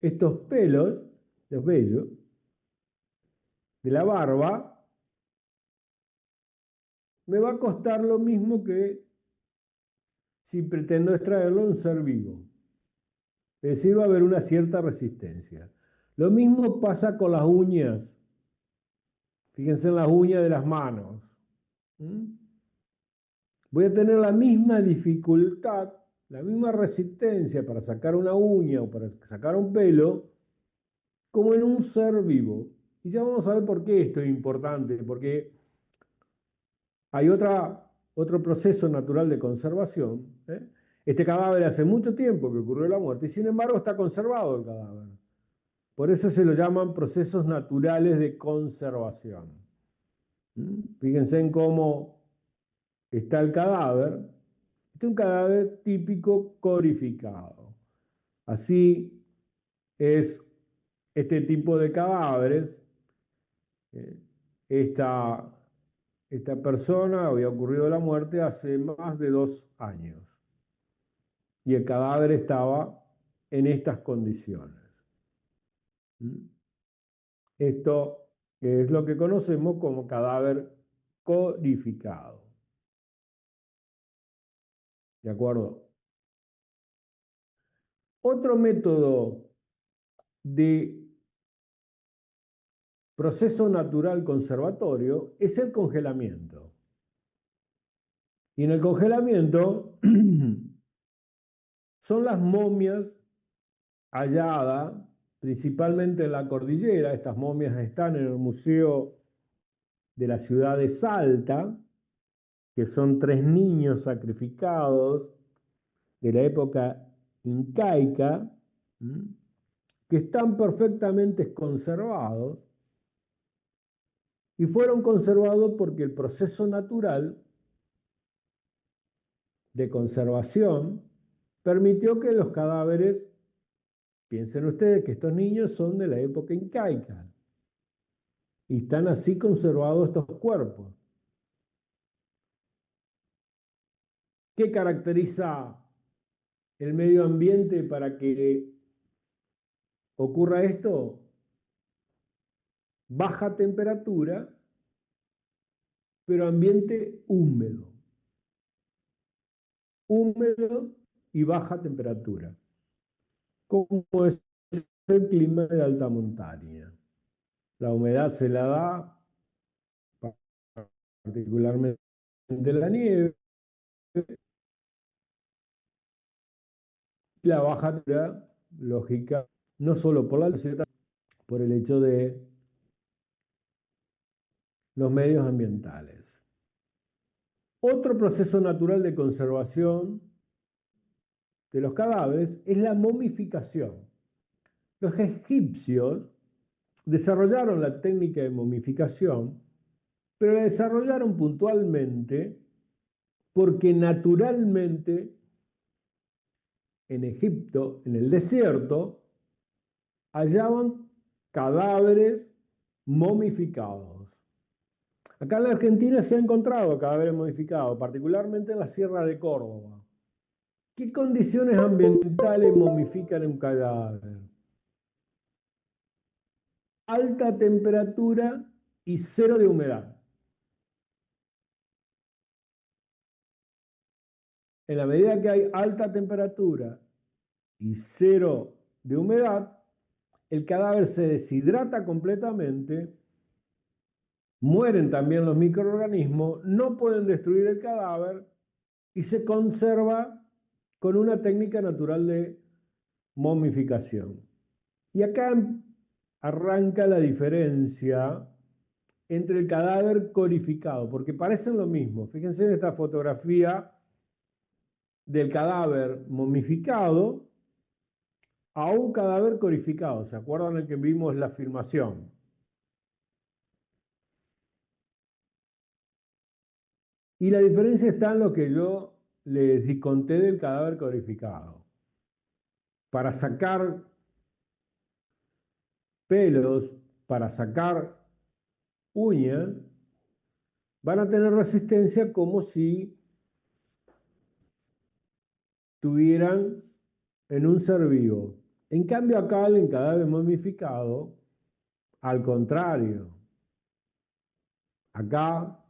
A: estos pelos, los vellos, de la barba, me va a costar lo mismo que si pretendo extraerlo de un ser vivo. Es decir, va a haber una cierta resistencia. Lo mismo pasa con las uñas. Fíjense en las uñas de las manos. Voy a tener la misma dificultad, la misma resistencia para sacar una uña o para sacar un pelo, como en un ser vivo. Y ya vamos a ver por qué esto es importante, porque hay otro proceso natural de conservación. Este cadáver hace mucho tiempo que ocurrió la muerte y sin embargo está conservado el cadáver. Por eso se lo llaman procesos naturales de conservación. Fíjense en cómo está el cadáver. Este es un cadáver típico corificado. Así es este tipo de cadáveres. eh, Esta, esta persona había ocurrido la muerte hace más de 2 años y el cadáver estaba en estas condiciones. Esto es lo que conocemos como cadáver codificado. ¿De acuerdo? Otro método de proceso natural conservatorio es el congelamiento. Y en el congelamiento son las momias halladas principalmente en la cordillera. Estas momias están en el Museo de la ciudad de Salta, que son 3 niños sacrificados de la época incaica, que están perfectamente conservados y fueron conservados porque el proceso natural de conservación permitió que los cadáveres, piensen ustedes que estos niños son de la época incaica y están así conservados estos cuerpos. ¿Qué caracteriza el medio ambiente para que ocurra esto? Baja temperatura, pero ambiente húmedo. Húmedo y baja temperatura, como es el clima de alta montaña. La humedad se la da particularmente la nieve, y la baja temperatura, lógica, no solo por la luz, sino por el hecho de los medios ambientales. Otro proceso natural de conservación de los cadáveres es la momificación. Los egipcios desarrollaron la técnica de momificación, pero la desarrollaron puntualmente porque naturalmente en Egipto, en el desierto, hallaban cadáveres momificados. Acá en la Argentina se ha encontrado cadáveres momificados, particularmente en la Sierra de Córdoba. ¿Qué condiciones ambientales momifican un cadáver? Alta temperatura y 0 de humedad. En la medida que hay alta temperatura y 0 de humedad, el cadáver se deshidrata completamente, mueren también los microorganismos, no pueden destruir el cadáver y se conserva con una técnica natural de momificación. Y acá arranca la diferencia entre el cadáver corificado, porque parecen lo mismo. Fíjense en esta fotografía del cadáver momificado a un cadáver corificado. ¿Se acuerdan el que vimos la filmación? Y la diferencia está en lo que yo les conté del cadáver corificado. Para sacar pelos, para sacar uñas, van a tener resistencia como si tuvieran en un ser vivo. En cambio acá en cadáver momificado, al contrario, acá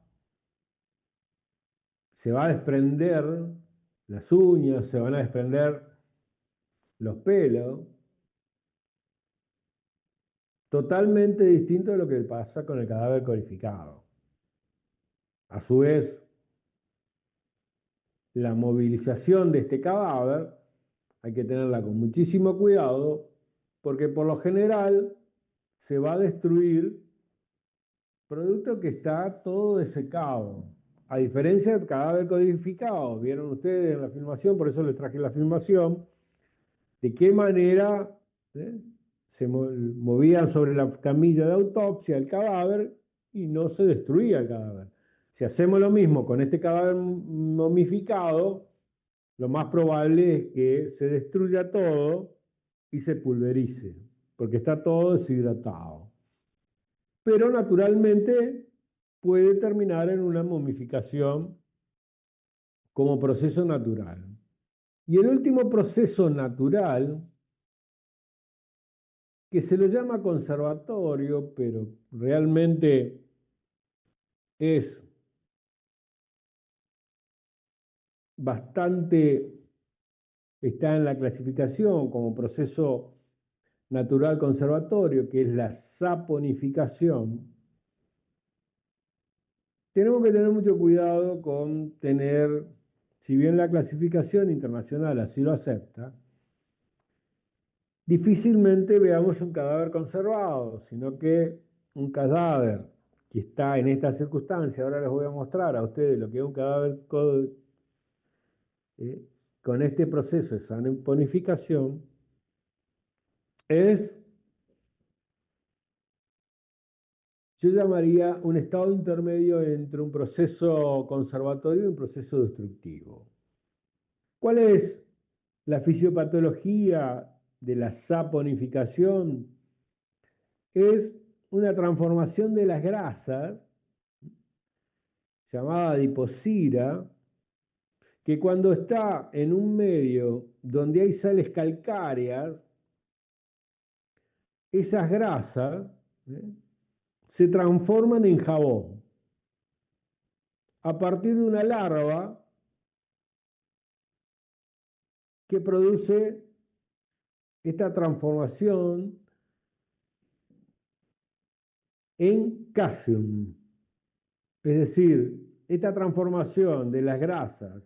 A: se va a desprender las uñas, se van a desprender los pelos, totalmente distinto de lo que pasa con el cadáver corificado. A su vez, la movilización de este cadáver hay que tenerla con muchísimo cuidado porque por lo general se va a destruir producto que está todo desecado. A diferencia del cadáver codificado, vieron ustedes en la filmación, por eso les traje la filmación, de qué manera se movían sobre la camilla de autopsia el cadáver y no se destruía el cadáver. Si hacemos lo mismo con este cadáver momificado, lo más probable es que se destruya todo y se pulverice, porque está todo deshidratado. Pero naturalmente puede terminar en una momificación como proceso natural. Y el último proceso natural, que se lo llama conservatorio, pero realmente es bastante, está en la clasificación como proceso natural conservatorio, que es la saponificación. Tenemos que tener mucho cuidado con tener, si bien la clasificación internacional así lo acepta, difícilmente veamos un cadáver conservado, sino que un cadáver que está en esta circunstancia, ahora les voy a mostrar a ustedes lo que es un cadáver con este proceso de saponificación, es, yo llamaría un estado intermedio entre un proceso conservatorio y un proceso destructivo. ¿Cuál es la fisiopatología de la saponificación? Es una transformación de las grasas, llamada adiposira, que cuando está en un medio donde hay sales calcáreas, esas grasas se transforman en jabón a partir de una larva que produce esta transformación en calcium. Es decir, esta transformación de las grasas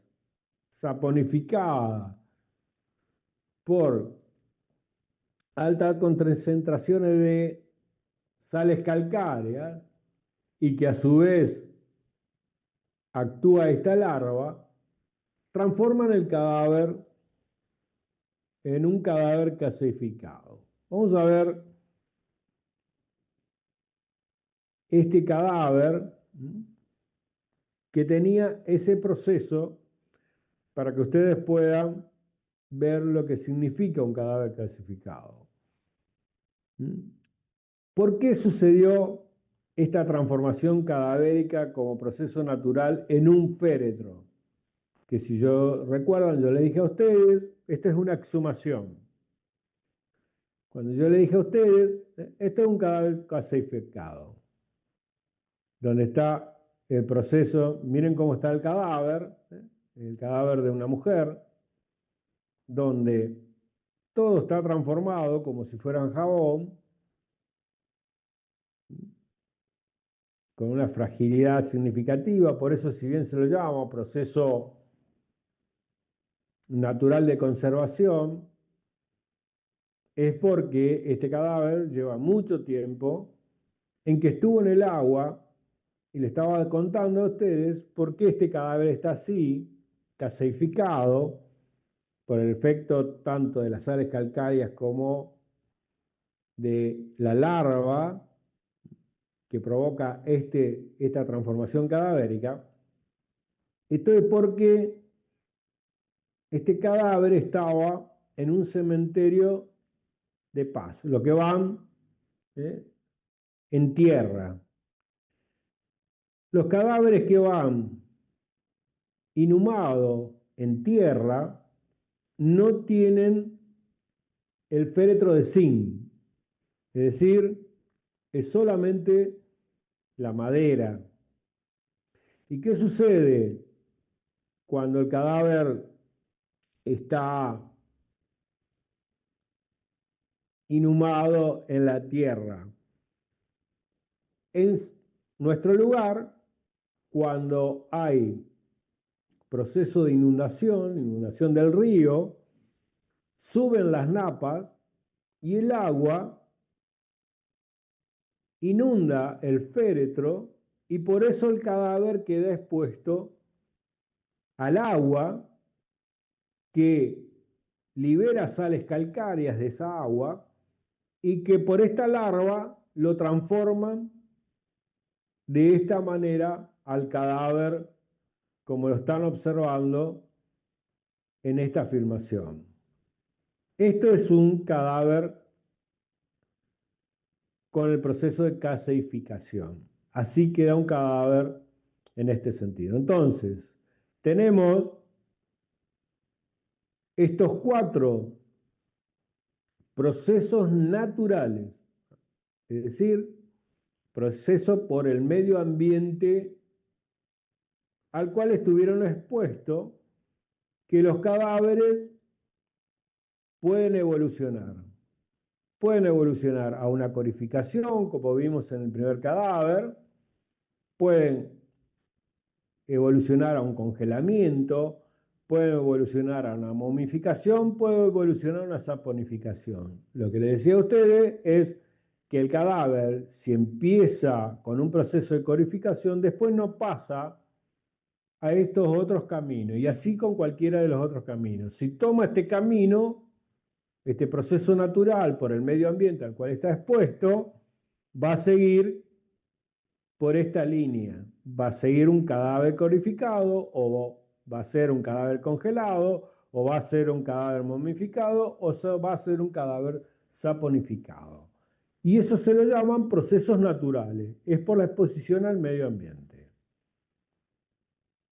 A: saponificadas por altas concentraciones de sales calcáreas y que a su vez actúa esta larva, transforman el cadáver en un cadáver gasificado. Vamos a ver este cadáver que tenía ese proceso para que ustedes puedan ver lo que significa un cadáver gasificado. ¿Por qué sucedió esta transformación cadavérica como proceso natural en un féretro? Que si yo recuerdan, yo le dije a ustedes, esta es una exhumación. Cuando yo le dije a ustedes, esto es un cadáver gasificado, donde está el proceso, miren cómo está el cadáver de una mujer, donde todo está transformado como si fuera jabón, con una fragilidad significativa, por eso si bien se lo llama proceso natural de conservación, es porque este cadáver lleva mucho tiempo en que estuvo en el agua, y le estaba contando a ustedes por qué este cadáver está así, gaseificado, por el efecto tanto de las sales calcáreas como de la larva que provoca esta transformación cadavérica. Esto es porque este cadáver estaba en un cementerio de paz, lo que van en tierra. Los cadáveres que van inhumados en tierra no tienen el féretro de zinc, es decir, es solamente la madera. ¿Y qué sucede cuando el cadáver está inhumado en la tierra? En nuestro lugar, cuando hay proceso de inundación del río, suben las napas y el agua inunda el féretro y por eso el cadáver queda expuesto al agua que libera sales calcáreas de esa agua y que por esta larva lo transforman de esta manera al cadáver, como lo están observando en esta filmación. Esto es un cadáver con el proceso de caseificación. Así queda un cadáver en este sentido. Entonces, tenemos estos 4 procesos naturales, es decir, proceso por el medio ambiente al cual estuvieron expuestos, que los cadáveres pueden evolucionar. Pueden evolucionar a una corificación, como vimos en el primer cadáver, pueden evolucionar a un congelamiento, pueden evolucionar a una momificación, pueden evolucionar a una saponificación. Lo que les decía a ustedes es que el cadáver, si empieza con un proceso de corificación, después no pasa a estos otros caminos, y así con cualquiera de los otros caminos. Si toma este camino, este proceso natural por el medio ambiente al cual está expuesto, va a seguir por esta línea. Va a seguir un cadáver corificado, o va a ser un cadáver congelado, o va a ser un cadáver momificado, o va a ser un cadáver saponificado. Y eso se lo llaman procesos naturales. Es por la exposición al medio ambiente.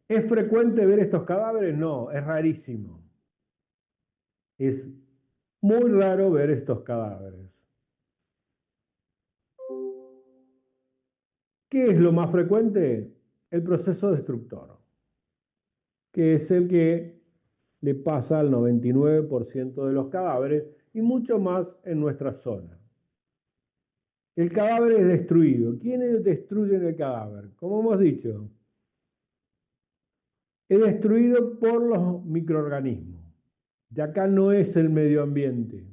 A: ¿Es frecuente ver estos cadáveres? No, es rarísimo. Es muy raro ver estos cadáveres. ¿Qué es lo más frecuente? El proceso destructor, que es el que le pasa al 99% de los cadáveres y mucho más en nuestra zona. El cadáver es destruido. ¿Quiénes destruyen el cadáver? Como hemos dicho, es destruido por los microorganismos. De acá no es el medio ambiente.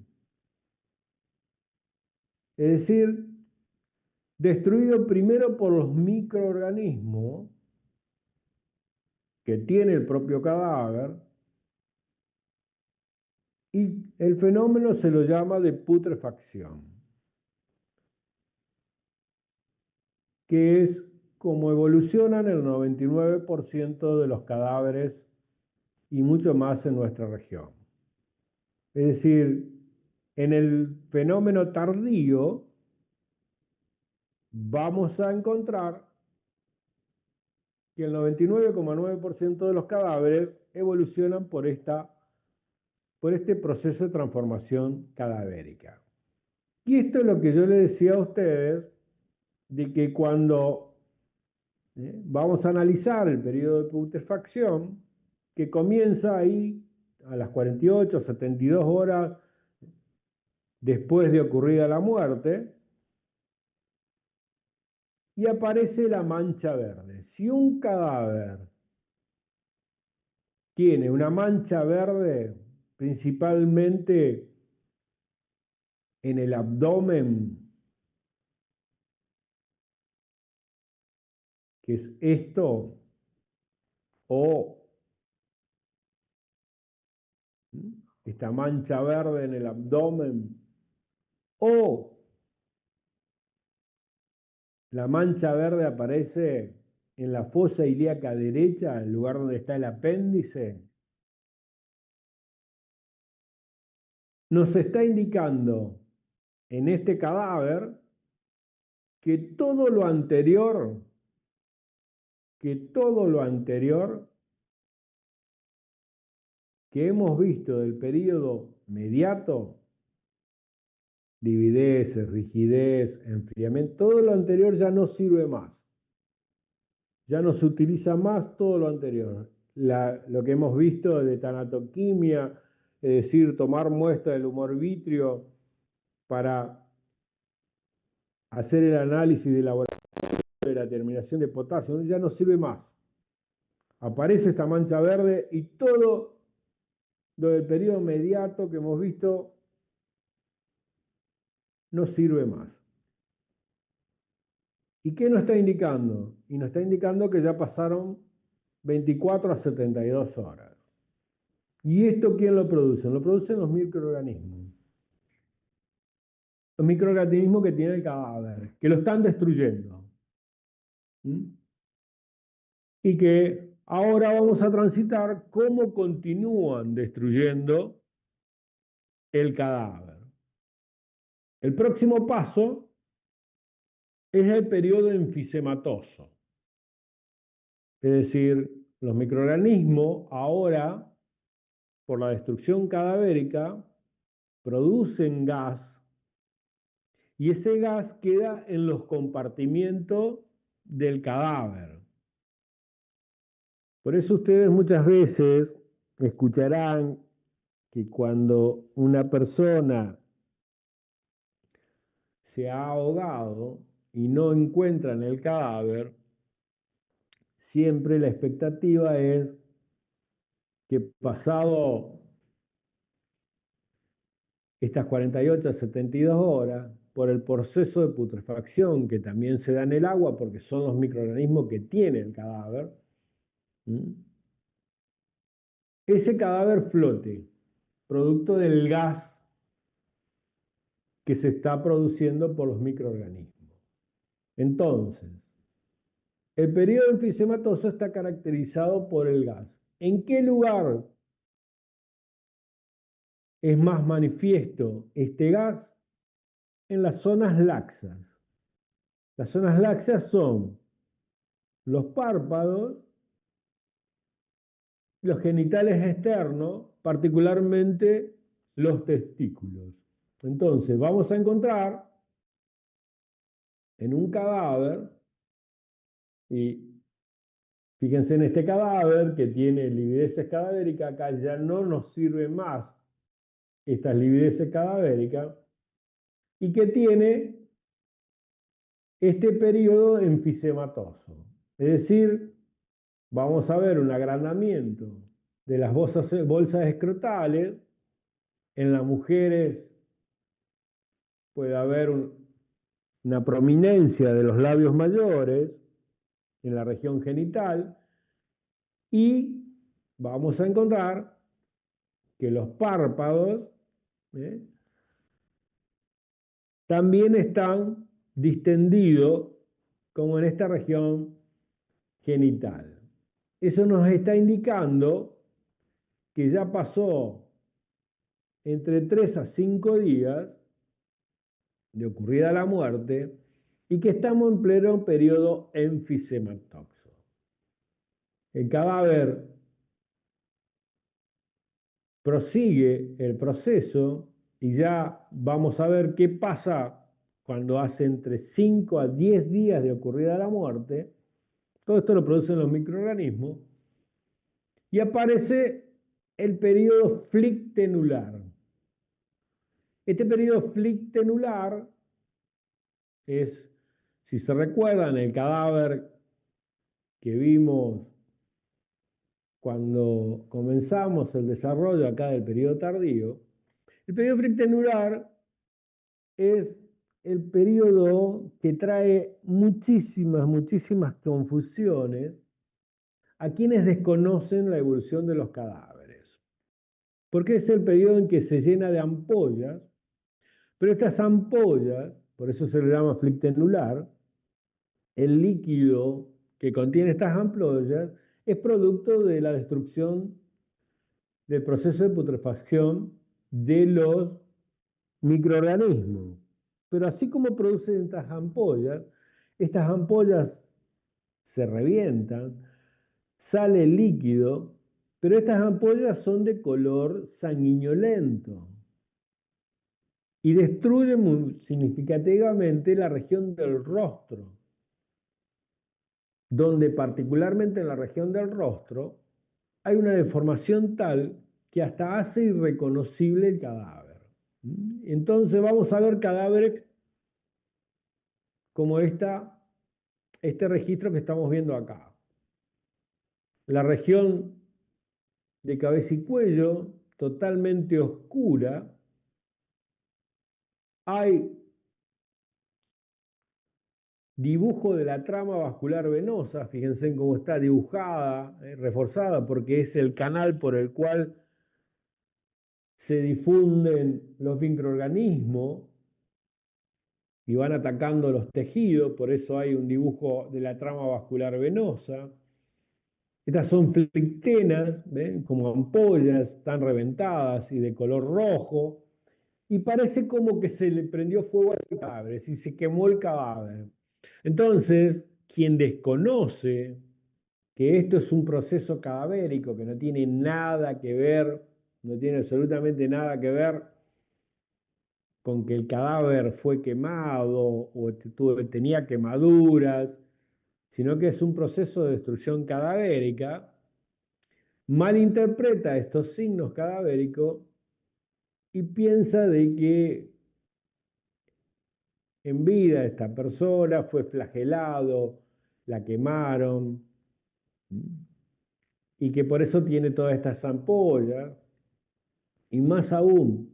A: Es decir, destruido primero por los microorganismos que tiene el propio cadáver, y el fenómeno se lo llama de putrefacción, que es como evolucionan el 99% de los cadáveres y mucho más en nuestra región. Es decir, en el fenómeno tardío vamos a encontrar que el 99,9% de los cadáveres evolucionan por este proceso de transformación cadavérica. Y esto es lo que yo les decía a ustedes, de que cuando vamos a analizar el periodo de putrefacción, que comienza ahí a las 48, 72 horas después de ocurrida la muerte, y aparece la mancha verde. Si un cadáver tiene una mancha verde, principalmente en el abdomen, que es esto, o esta mancha verde en el abdomen, o la mancha verde aparece en la fosa ilíaca derecha, el lugar donde está el apéndice, nos está indicando en este cadáver que todo lo anterior, que hemos visto del periodo mediato, lividez, rigidez, enfriamiento, todo lo anterior ya no sirve más. Ya no se utiliza más todo lo anterior. Lo que hemos visto de tanatoquimia, es decir, tomar muestra del humor vitrio para hacer el análisis de la terminación de potasio, ya no sirve más. Aparece esta mancha verde y todo lo del periodo mediato que hemos visto no sirve más. ¿Y qué nos está indicando? Y nos está indicando que ya pasaron 24 a 72 horas. ¿Y esto quién lo produce? Lo producen los microorganismos. Los microorganismos que tiene el cadáver, que lo están destruyendo. ¿Mm? Y que ahora vamos a transitar cómo continúan destruyendo el cadáver. El próximo paso es el periodo enfisematoso. Es decir, los microorganismos ahora, por la destrucción cadavérica, producen gas y ese gas queda en los compartimientos del cadáver. Por eso ustedes muchas veces escucharán que cuando una persona se ha ahogado y no encuentran el cadáver, siempre la expectativa es que pasado estas 48 a 72 horas, por el proceso de putrefacción que también se da en el agua, porque son los microorganismos que tiene el cadáver, ese cadáver flote, producto del gas que se está produciendo por los microorganismos. Entonces, el periodo enfisematoso está caracterizado por el gas. ¿En qué lugar es más manifiesto este gas? En las zonas laxas. Las zonas laxas son los párpados, los genitales externos, particularmente los testículos. Entonces, vamos a encontrar en un cadáver, y fíjense en este cadáver que tiene livideces cadavéricas, acá ya no nos sirve más estas livideces cadavéricas, y que tiene este periodo enfisematoso. Es decir, vamos a ver un agrandamiento de las bolsas escrotales. En las mujeres puede haber una prominencia de los labios mayores en la región genital y vamos a encontrar que los párpados también están distendidos como en esta región genital. Eso nos está indicando que ya pasó entre 3 a 5 días de ocurrida la muerte y que estamos en pleno periodo enfisematoso. El cadáver prosigue el proceso y ya vamos a ver qué pasa cuando hace entre 5 a 10 días de ocurrida la muerte. Todo esto lo producen los microorganismos y aparece el periodo flictenular. Este periodo flictenular es, si se recuerdan, el cadáver que vimos cuando comenzamos el desarrollo acá del periodo tardío. El periodo flictenular es el periodo que trae muchísimas confusiones a quienes desconocen la evolución de los cadáveres. Porque es el periodo en que se llena de ampollas, pero estas ampollas, por eso se le llama flictenular, el líquido que contiene estas ampollas es producto de la destrucción del proceso de putrefacción de los microorganismos. Pero así como producen estas ampollas se revientan, sale líquido, pero estas ampollas son de color sanguinolento y destruyen muy significativamente la región del rostro, donde particularmente en la región del rostro hay una deformación tal que hasta hace irreconocible el cadáver. Entonces vamos a ver cadáveres como este registro que estamos viendo acá. La región de cabeza y cuello totalmente oscura. Hay dibujo de la trama vascular venosa, fíjense en cómo está dibujada, reforzada, porque es el canal por el cual se difunden los microorganismos y van atacando los tejidos, por eso hay un dibujo de la trama vascular venosa. Estas son flictenas, ¿ven? Como ampollas, están reventadas y de color rojo, y parece como que se le prendió fuego al cadáver, y se quemó el cadáver. Entonces, quien desconoce que esto es un proceso cadavérico, que no tiene nada que ver, no tiene absolutamente nada que ver con que el cadáver fue quemado o tenía quemaduras, sino que es un proceso de destrucción cadavérica, malinterpreta estos signos cadavéricos y piensa de que en vida esta persona fue flagelado, la quemaron, y que por eso tiene todas estas ampollas. Y más aún,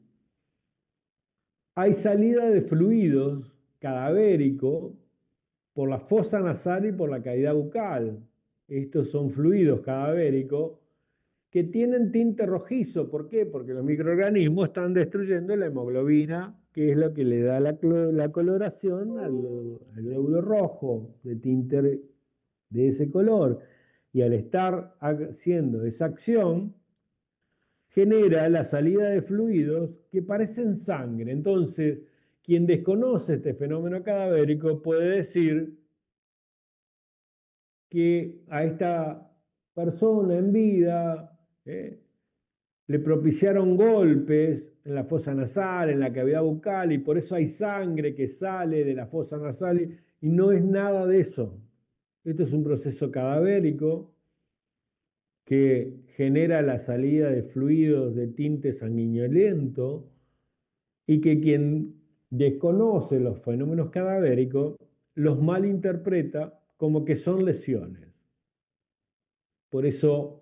A: hay salida de fluidos cadavéricos por la fosa nasal y por la cavidad bucal. Estos son fluidos cadavéricos que tienen tinte rojizo. ¿Por qué? Porque los microorganismos están destruyendo la hemoglobina, que es lo que le da la coloración al glóbulo rojo, de tinte de ese color. Y al estar haciendo esa acción, genera la salida de fluidos que parecen sangre. Entonces, quien desconoce este fenómeno cadavérico puede decir que a esta persona en vida le propiciaron golpes en la fosa nasal, en la cavidad bucal, y por eso hay sangre que sale de la fosa nasal, y no es nada de eso. Esto es un proceso cadavérico que genera la salida de fluidos de tinte sanguinolento, y que quien desconoce los fenómenos cadavéricos los malinterpreta como que son lesiones. Por eso,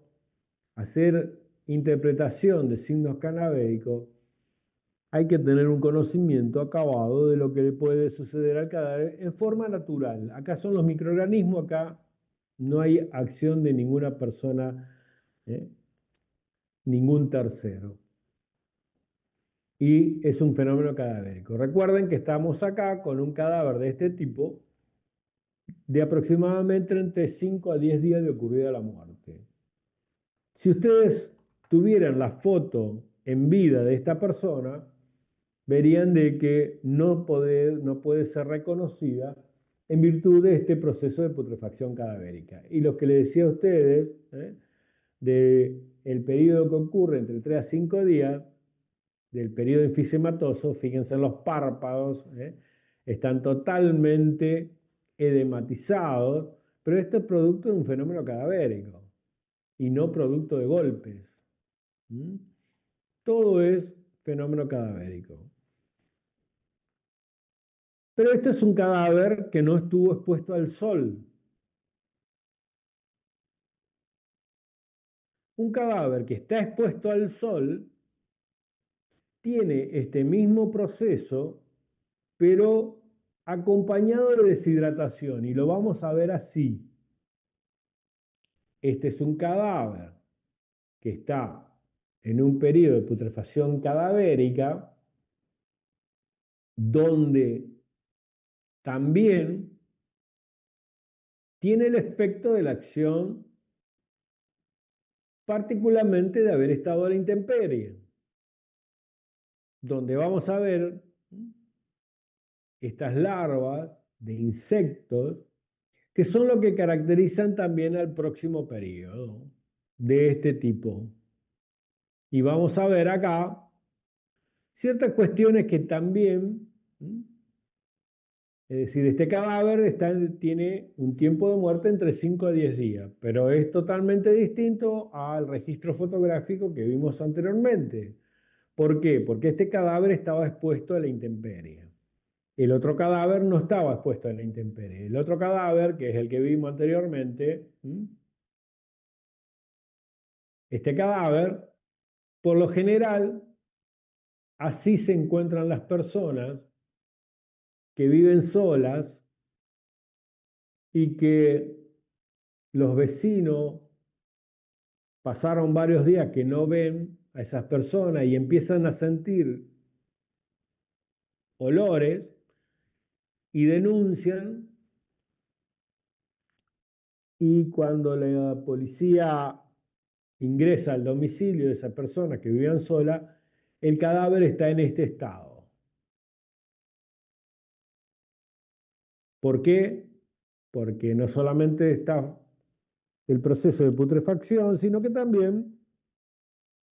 A: hacer interpretación de signos cadavéricos hay que tener un conocimiento acabado de lo que le puede suceder al cadáver en forma natural. Acá son los microorganismos, acá no hay acción de ninguna persona, ningún tercero. Y es un fenómeno cadavérico. Recuerden que estamos acá con un cadáver de este tipo de aproximadamente entre 5 a 10 días de ocurrida la muerte. Si ustedes tuvieran la foto en vida de esta persona, verían de que no puede ser reconocida en virtud de este proceso de putrefacción cadavérica. Y lo que les decía a ustedes, del periodo que ocurre entre 3 a 5 días, del periodo enfisematoso, fíjense en los párpados, están totalmente edematizados, pero esto es producto de un fenómeno cadavérico y no producto de golpes. ¿Mm? Todo es fenómeno cadavérico. Pero este es un cadáver que no estuvo expuesto al sol. Un cadáver que está expuesto al sol tiene este mismo proceso, pero acompañado de deshidratación, y lo vamos a ver así. Este es un cadáver que está en un periodo de putrefacción cadavérica, donde también tiene el efecto de la acción, particularmente de haber estado a la intemperie, donde vamos a ver estas larvas de insectos que son lo que caracterizan también al próximo periodo de este tipo. Y vamos a ver acá ciertas cuestiones que también, es decir, este cadáver tiene un tiempo de muerte entre 5 a 10 días, pero es totalmente distinto al registro fotográfico que vimos anteriormente. ¿Por qué? Porque este cadáver estaba expuesto a la intemperie. El otro cadáver no estaba expuesto a la intemperie. El otro cadáver, que es el que vimos anteriormente, este cadáver, por lo general, así se encuentran las personas que viven solas y que los vecinos pasaron varios días que no ven a esas personas y empiezan a sentir olores y denuncian, y cuando la policía ingresa al domicilio de esa persona que vivían sola, el cadáver está en este estado. ¿Por qué? Porque no solamente está el proceso de putrefacción, sino que también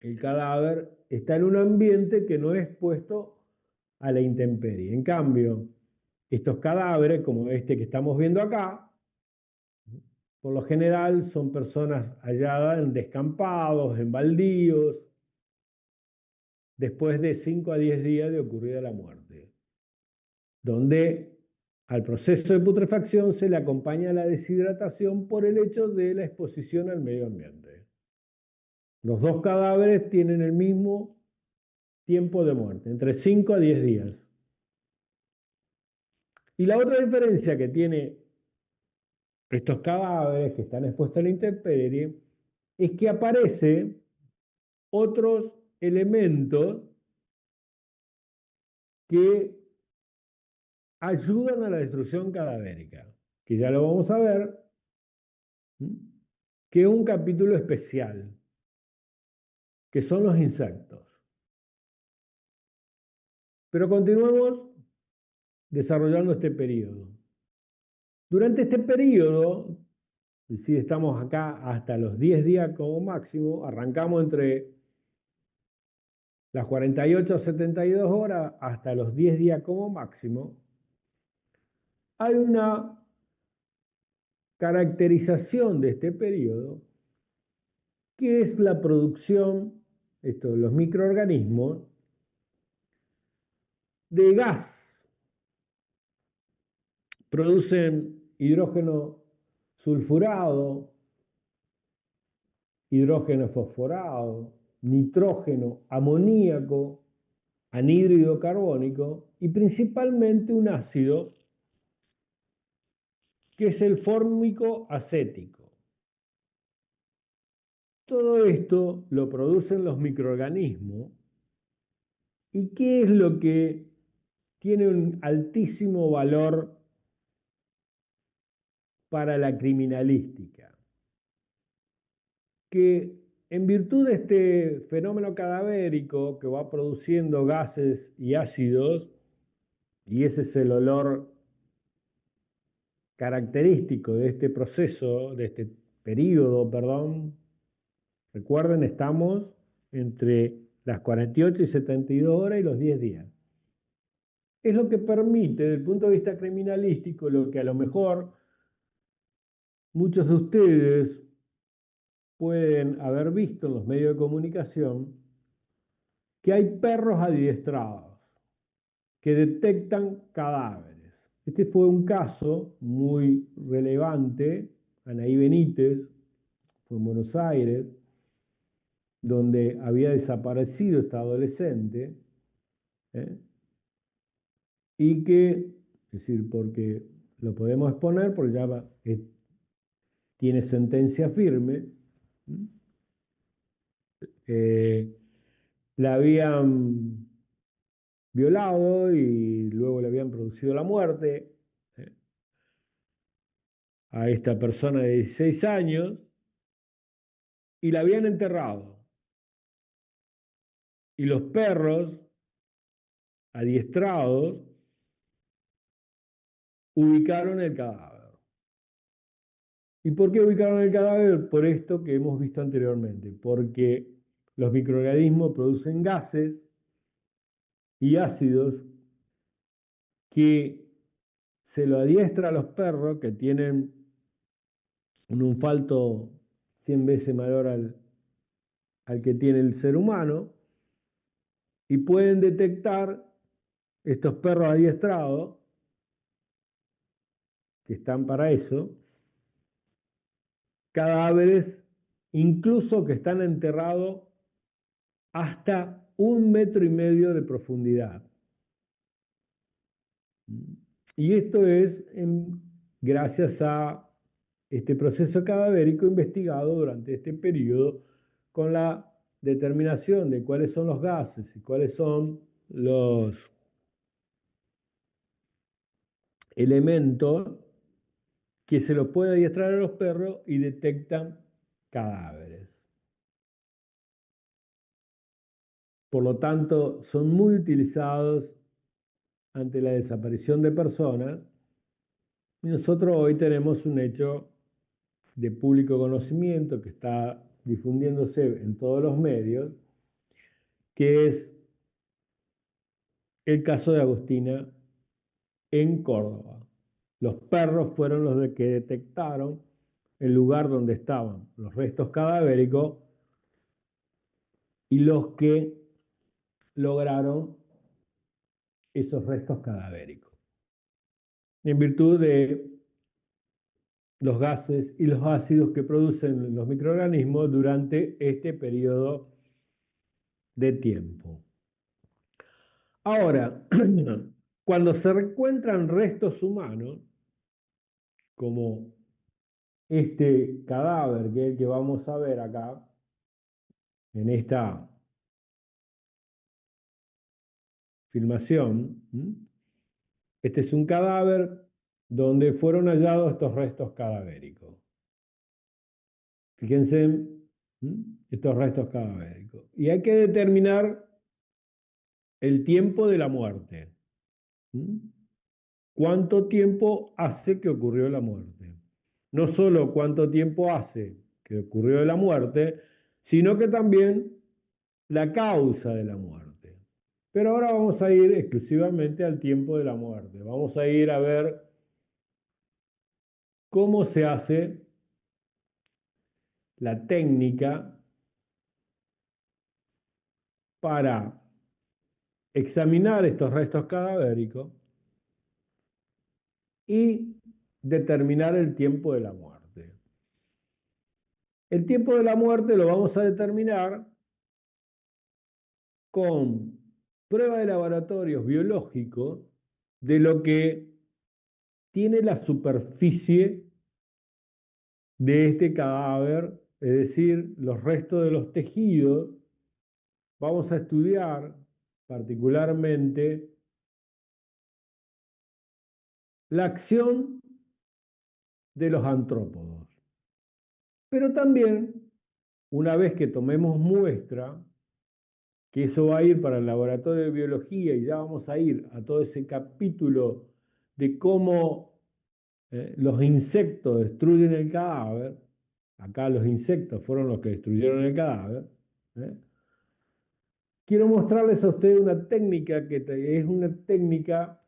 A: el cadáver está en un ambiente que no es expuesto a la intemperie. En cambio, estos cadáveres, como este que estamos viendo acá, por lo general son personas halladas en descampados, en baldíos, después de 5 a 10 días de ocurrida la muerte, donde al proceso de putrefacción se le acompaña la deshidratación por el hecho de la exposición al medio ambiente. Los dos cadáveres tienen el mismo tiempo de muerte, entre 5 a 10 días. Y la otra diferencia que tiene estos cadáveres que están expuestos a la intemperie es que aparecen otros elementos que ayudan a la destrucción cadavérica, que ya lo vamos a ver, que es un capítulo especial, que son los insectos. Pero continuemos desarrollando este periodo. Durante este periodo, si estamos acá hasta los 10 días como máximo, arrancamos entre las 48 a 72 horas hasta los 10 días como máximo, hay una caracterización de este periodo que es la producción, los microorganismos, de gas. Producen hidrógeno sulfurado, hidrógeno fosforado, nitrógeno, amoníaco, anhídrido carbónico y principalmente un ácido que es el fórmico acético. Todo esto lo producen los microorganismos. ¿Y qué es lo que tiene un altísimo valor para la criminalística? Que en virtud de este fenómeno cadavérico que va produciendo gases y ácidos, y ese es el olor característico de este proceso, de este periodo, perdón, recuerden, estamos entre las 48 y 72 horas y los 10 días. Es lo que permite, desde el punto de vista criminalístico, lo que a lo mejor muchos de ustedes pueden haber visto en los medios de comunicación, que hay perros adiestrados que detectan cadáveres. Este fue un caso muy relevante, Anaí Benítez, fue en Buenos Aires, donde había desaparecido esta adolescente, y que, es decir, porque lo podemos exponer, porque ya tiene sentencia firme, la habían violado y luego le habían producido la muerte a esta persona de 16 años y la habían enterrado. Y los perros adiestrados ubicaron el cadáver. ¿Y por qué ubicaron el cadáver? Por esto que hemos visto anteriormente, porque los microorganismos producen gases y ácidos que se lo adiestra a los perros, que tienen un olfato 100 veces mayor al que tiene el ser humano, y pueden detectar estos perros adiestrados, que están para eso, cadáveres incluso que están enterrados hasta 1,5 metros de profundidad. Y esto es gracias a este proceso cadavérico investigado durante este periodo con la determinación de cuáles son los gases y cuáles son los elementos que se los puede adiestrar a los perros y detectan cadáveres. Por lo tanto, son muy utilizados ante la desaparición de personas. Y nosotros hoy tenemos un hecho de público conocimiento que está difundiéndose en todos los medios, que es el caso de Agustina en Córdoba. Los perros fueron los que detectaron el lugar donde estaban los restos cadavéricos y los que lograron esos restos cadavéricos, en virtud de los gases y los ácidos que producen los microorganismos durante este periodo de tiempo. Ahora, cuando se encuentran restos humanos, como este cadáver que es el que vamos a ver acá, en esta filmación, este es un cadáver donde fueron hallados estos restos cadavéricos. Fíjense, estos restos cadavéricos. Y hay que determinar el tiempo de la muerte. ¿Cuánto tiempo hace que ocurrió la muerte? No solo cuánto tiempo hace que ocurrió la muerte, sino que también la causa de la muerte. Pero ahora vamos a ir exclusivamente al tiempo de la muerte. Vamos a ir a ver cómo se hace la técnica para examinar estos restos cadavéricos y determinar el tiempo de la muerte. El tiempo de la muerte lo vamos a determinar con prueba de laboratorios biológicos de lo que tiene la superficie de este cadáver, es decir, los restos de los tejidos. Vamos a estudiar particularmente la acción de los artrópodos. Pero también, una vez que tomemos muestra, que eso va a ir para el laboratorio de biología y ya vamos a ir a todo ese capítulo de cómo los insectos destruyen el cadáver. Acá los insectos fueron los que destruyeron el cadáver. Quiero mostrarles a ustedes una técnica que es una técnica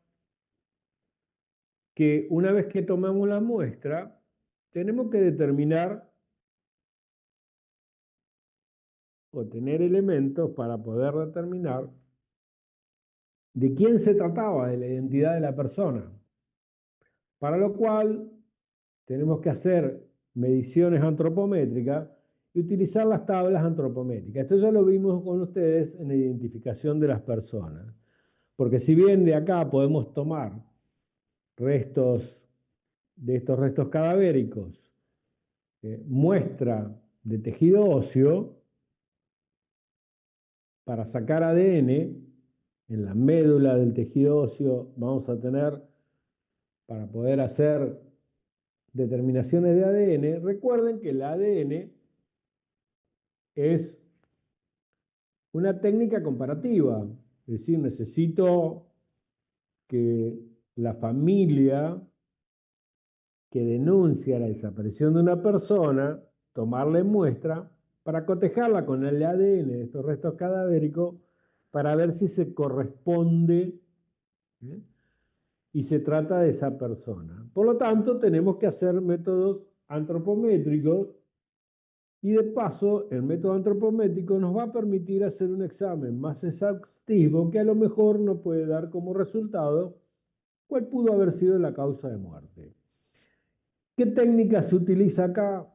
A: que una vez que tomamos la muestra, tenemos que determinar o tener elementos para poder determinar de quién se trataba, de la identidad de la persona. Para lo cual tenemos que hacer mediciones antropométricas y utilizar las tablas antropométricas. Esto ya lo vimos con ustedes en la identificación de las personas. Porque si bien de acá podemos tomar restos de estos restos cadavéricos, muestra de tejido óseo, para sacar ADN, en la médula del tejido óseo vamos a tener, para poder hacer determinaciones de ADN, recuerden que el ADN es una técnica comparativa, es decir, necesito que la familia que denuncia la desaparición de una persona, tomarle muestra para cotejarla con el ADN de estos restos cadavéricos para ver si se corresponde y se trata de esa persona. Por lo tanto, tenemos que hacer métodos antropométricos y de paso, el método antropométrico nos va a permitir hacer un examen más exhaustivo que a lo mejor nos puede dar como resultado cuál pudo haber sido la causa de muerte. ¿Qué técnica se utiliza acá?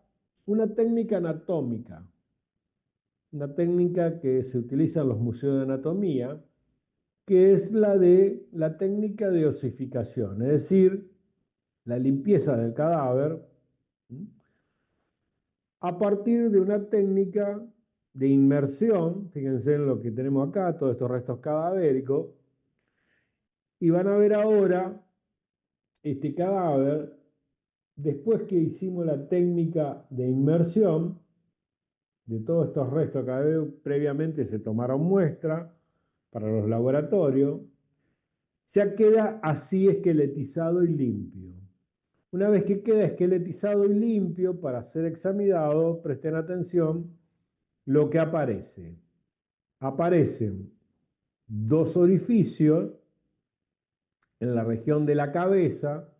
A: Una técnica anatómica, una técnica que se utiliza en los museos de anatomía, que es la de la técnica de osificación, es decir, la limpieza del cadáver a partir de una técnica de inmersión. Fíjense en lo que tenemos acá, todos estos restos cadavéricos, y van a ver ahora este cadáver, después que hicimos la técnica de inmersión de todos estos restos cadavéricos. Previamente se tomaron muestras para los laboratorios, ya queda así esqueletizado y limpio. Una vez que queda esqueletizado y limpio para ser examinado, presten atención lo que aparece. Aparecen dos orificios en la región de la cabeza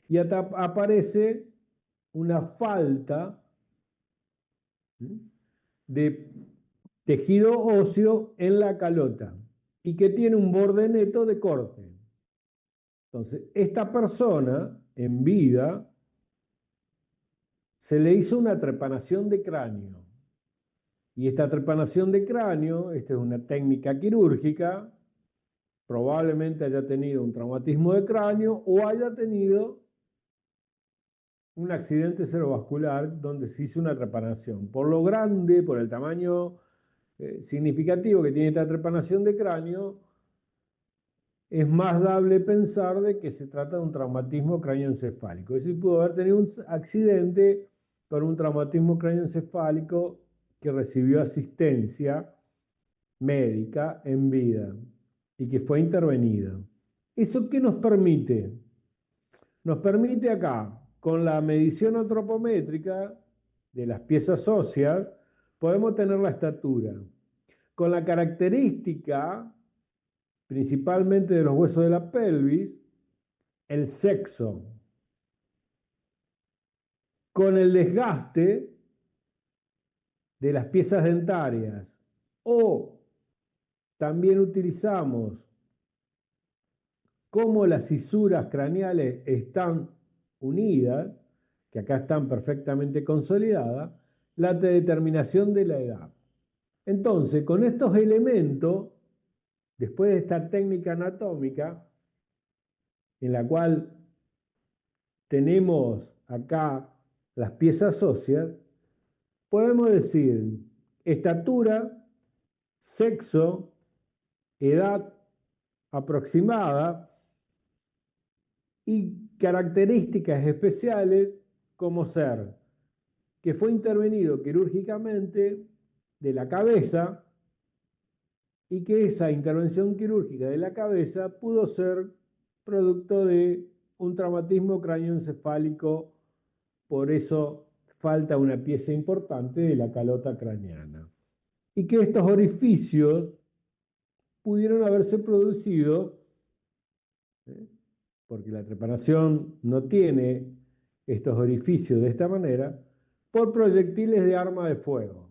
A: y aparece una falta de tejido óseo en la calota y que tiene un borde neto de corte. Entonces, esta persona en vida se le hizo una trepanación de cráneo. Y esta trepanación de cráneo, esta es una técnica quirúrgica, probablemente haya tenido un traumatismo de cráneo o haya tenido un accidente cerebrovascular donde se hizo una trepanación. Por lo grande, por el tamaño significativo que tiene esta trepanación de cráneo, es más dable pensar de que se trata de un traumatismo cráneoencefálico. Es decir, pudo haber tenido un accidente por un traumatismo cráneoencefálico que recibió asistencia médica en vida y que fue intervenida. ¿Eso qué nos permite? Nos permite acá, con la medición antropométrica de las piezas óseas, podemos tener la estatura. Con la característica, principalmente de los huesos de la pelvis, el sexo. Con el desgaste de las piezas dentarias. O también utilizamos cómo las cisuras craneales están unidas, que acá están perfectamente consolidadas, la determinación de la edad. Entonces, con estos elementos, después de esta técnica anatómica, en la cual tenemos acá las piezas óseas, podemos decir estatura, sexo, edad aproximada y características especiales como ser que fue intervenido quirúrgicamente de la cabeza y que esa intervención quirúrgica de la cabeza pudo ser producto de un traumatismo cráneoencefálico, por eso falta una pieza importante de la calota craneana. Y que estos orificios pudieron haberse producido, porque la trepanación no tiene estos orificios de esta manera, por proyectiles de arma de fuego.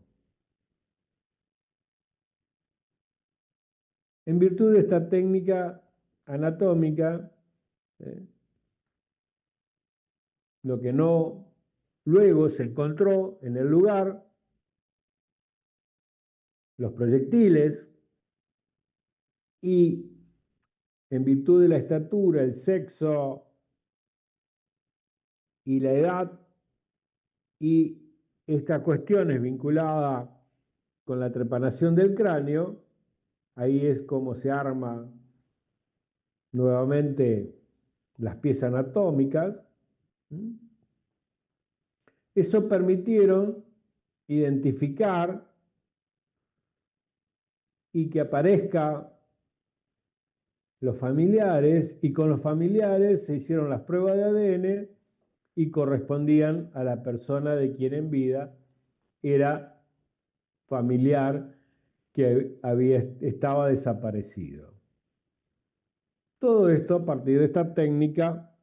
A: En virtud de esta técnica anatómica, lo que no luego se encontró en el lugar, los proyectiles, y en virtud de la estatura, el sexo y la edad, y esta cuestión es vinculada con la trepanación del cráneo, ahí es como se arma nuevamente las piezas anatómicas. Eso permitieron identificar y que aparezca los familiares, y con los familiares se hicieron las pruebas de ADN y correspondían a la persona de quien en vida era familiar que estaba desaparecido. Todo esto a partir de esta técnica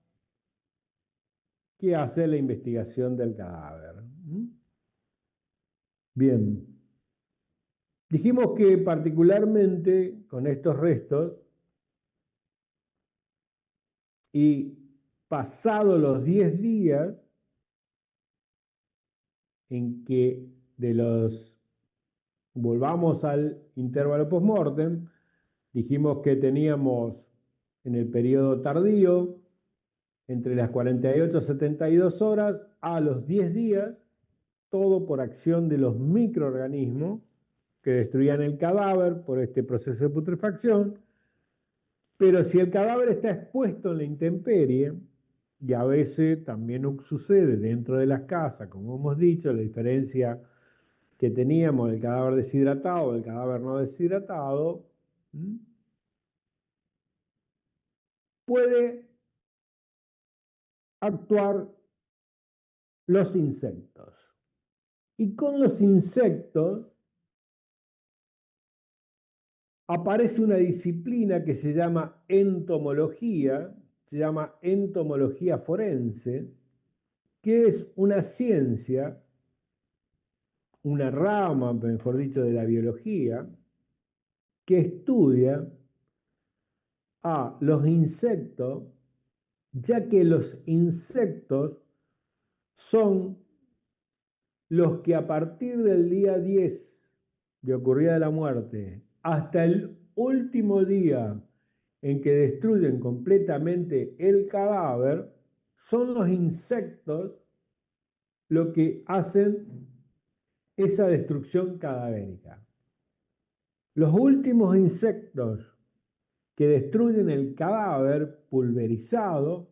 A: que hace la investigación del cadáver. Bien. Dijimos que particularmente con estos restos, y pasados los 10 días en que volvamos al intervalo postmortem, dijimos que teníamos en el periodo tardío, entre las 48 y 72 horas a los 10 días, todo por acción de los microorganismos que destruían el cadáver por este proceso de putrefacción. Pero si el cadáver está expuesto en la intemperie, y a veces también sucede dentro de las casas, como hemos dicho, la diferencia que teníamos del cadáver deshidratado del cadáver no deshidratado, puede actuar los insectos. Y con los insectos aparece una disciplina que se llama entomología forense, que es una ciencia, una rama, mejor dicho, de la biología, que estudia a los insectos, ya que los insectos son los que a partir del día 10 de ocurrida de la muerte hasta el último día en que destruyen completamente el cadáver, son los insectos lo que hacen esa destrucción cadavérica. Los últimos insectos que destruyen el cadáver pulverizado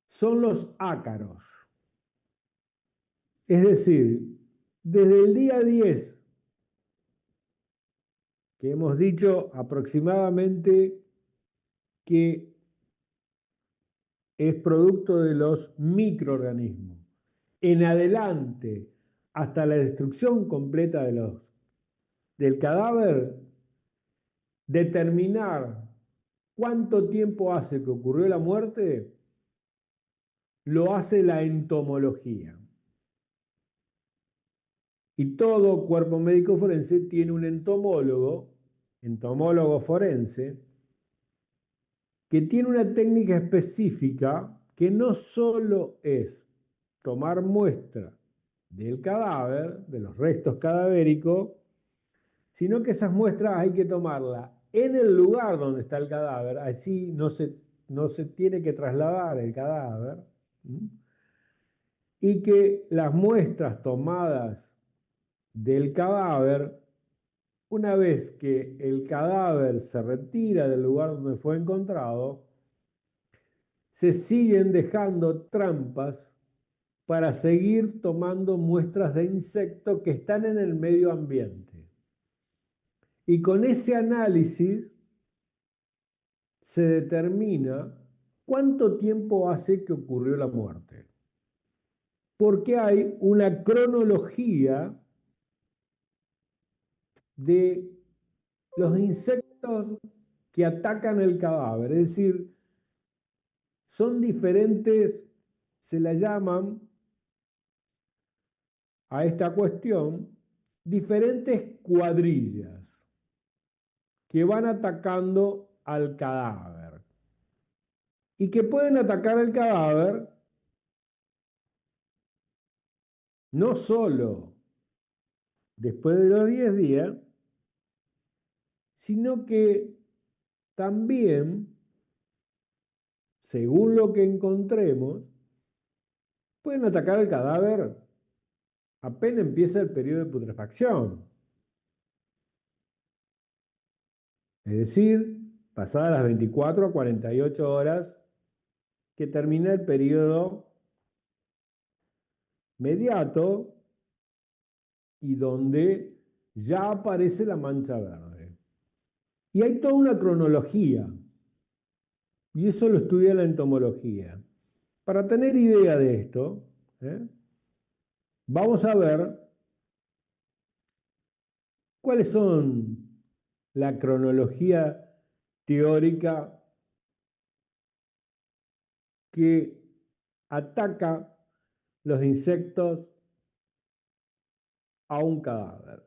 A: son los ácaros. Es decir, desde el día 10, que hemos dicho aproximadamente que es producto de los microorganismos, en adelante hasta la destrucción completa del cadáver, determinar cuánto tiempo hace que ocurrió la muerte, lo hace la entomología. Y todo cuerpo médico forense tiene un entomólogo forense, que tiene una técnica específica que no solo es tomar muestra del cadáver, de los restos cadavéricos, sino que esas muestras hay que tomarlas en el lugar donde está el cadáver, así no se tiene que trasladar el cadáver, y que las muestras tomadas del cadáver, una vez que el cadáver se retira del lugar donde fue encontrado, se siguen dejando trampas para seguir tomando muestras de insectos que están en el medio ambiente. Y con ese análisis se determina cuánto tiempo hace que ocurrió la muerte. Porque hay una cronología de los insectos que atacan el cadáver. Es decir, son diferentes, se la llaman a esta cuestión, diferentes cuadrillas que van atacando al cadáver. Y que pueden atacar al cadáver no solo después de los 10 días, sino que también, según lo que encontremos, pueden atacar al cadáver apenas empieza el periodo de putrefacción. Es decir, pasadas las 24 a 48 horas que termina el periodo mediato y donde ya aparece la mancha verde. Y hay toda una cronología, y eso lo estudia la entomología. Para tener idea de esto, vamos a ver cuáles son la cronología teórica que ataca los insectos a un cadáver.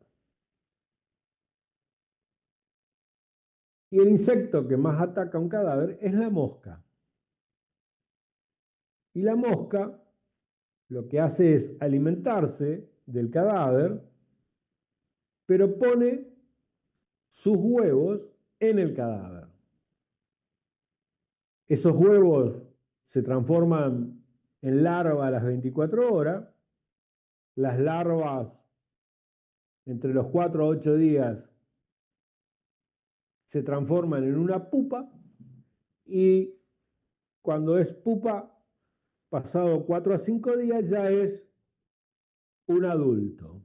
A: Y el insecto que más ataca a un cadáver es la mosca. Y la mosca lo que hace es alimentarse del cadáver, pero pone sus huevos en el cadáver. Esos huevos se transforman en larva a las 24 horas. Las larvas, entre los 4 a 8 días, se transforman en una pupa y cuando es pupa, pasado 4 a 5 días, ya es un adulto.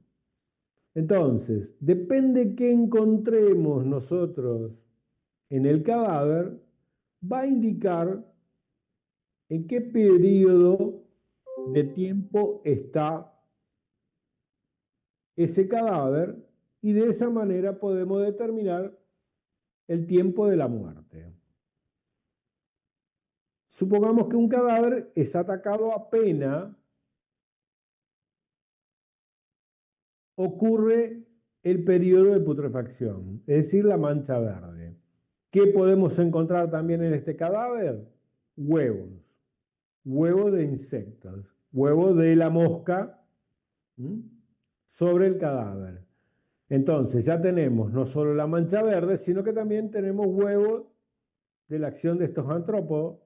A: Entonces, depende qué encontremos nosotros en el cadáver, va a indicar en qué periodo de tiempo está ese cadáver y de esa manera podemos determinar el tiempo de la muerte. Supongamos que un cadáver es atacado apenas ocurre el periodo de putrefacción, es decir, la mancha verde. ¿Qué podemos encontrar también en este cadáver? Huevos, huevos de insectos, huevos de la mosca sobre el cadáver. Entonces ya tenemos no solo la mancha verde, sino que también tenemos huevos de la acción de estos antrópodos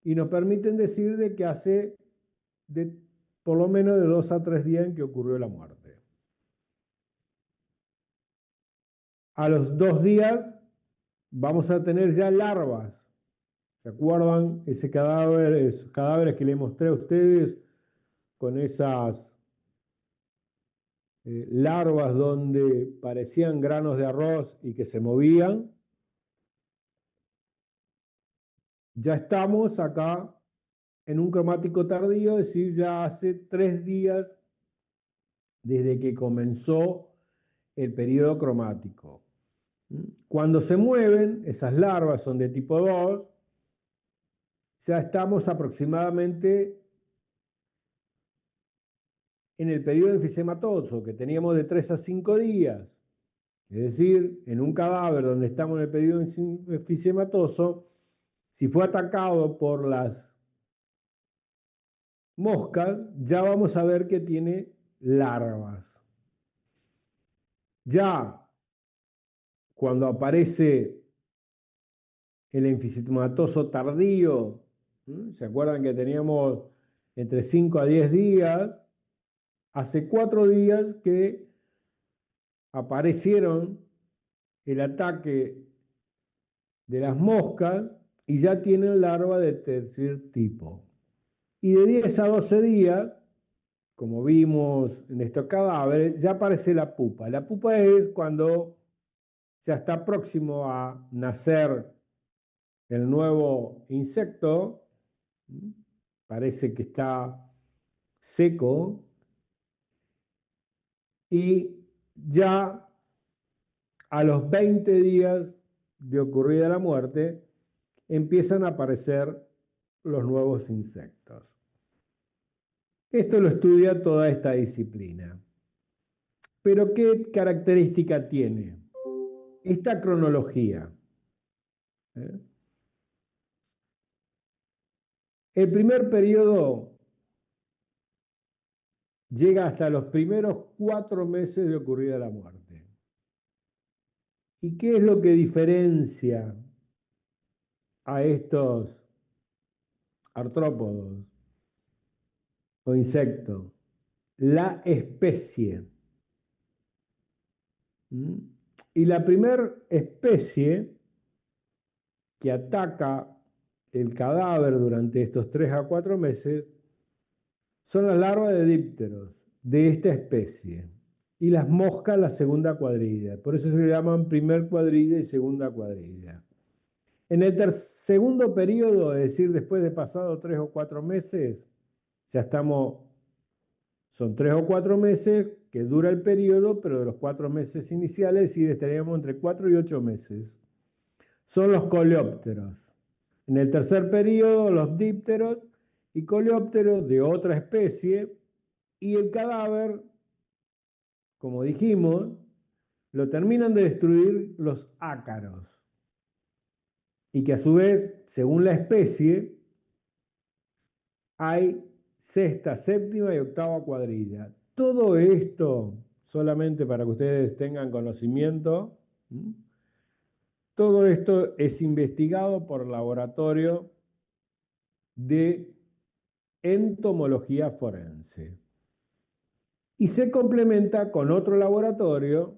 A: y nos permiten decir de que hace por lo menos de 2 a 3 días en que ocurrió la muerte. A los 2 días vamos a tener ya larvas. ¿Se acuerdan esos cadáveres que les mostré a ustedes con esas larvas donde parecían granos de arroz y que se movían? Ya estamos acá en un cromático tardío, es decir, ya hace 3 días desde que comenzó el periodo cromático. Cuando se mueven, esas larvas son de tipo 2, ya estamos aproximadamente en el periodo enfisematoso, que teníamos de 3 a 5 días. Es decir, en un cadáver donde estamos en el periodo enfisematoso, si fue atacado por las moscas, ya vamos a ver que tiene larvas. Ya cuando aparece el enfisematoso tardío, ¿se acuerdan que teníamos entre 5 a 10 días? Hace 4 días que aparecieron el ataque de las moscas y ya tienen larva de tercer tipo. Y de 10 a 12 días, como vimos en estos cadáveres, ya aparece la pupa. La pupa es cuando ya está próximo a nacer el nuevo insecto, parece que está seco, y ya a los 20 días de ocurrida la muerte, empiezan a aparecer los nuevos insectos. Esto lo estudia toda esta disciplina. Pero ¿qué característica tiene esta cronología? El primer periodo llega hasta los primeros 4 meses de ocurrida la muerte. ¿Y qué es lo que diferencia a estos artrópodos o insectos? La especie. Y la primera especie que ataca el cadáver durante estos 3 a 4 meses son las larvas de dípteros de esta especie y las moscas la segunda cuadrilla. Por eso se le llaman primer cuadrilla y segunda cuadrilla. En el segundo periodo, es decir, después de pasado 3 o 4 meses, ya son 3 o 4 meses que dura el periodo, pero de los 4 meses iniciales, es decir, estaríamos entre 4 y 8 meses. Son los coleópteros. En el tercer periodo, los dípteros y coleópteros de otra especie, y el cadáver, como dijimos, lo terminan de destruir los ácaros, y que a su vez, según la especie, hay sexta, séptima y octava cuadrilla. Todo esto, solamente para que ustedes tengan conocimiento, todo esto es investigado por el laboratorio de entomología forense. Y se complementa con otro laboratorio,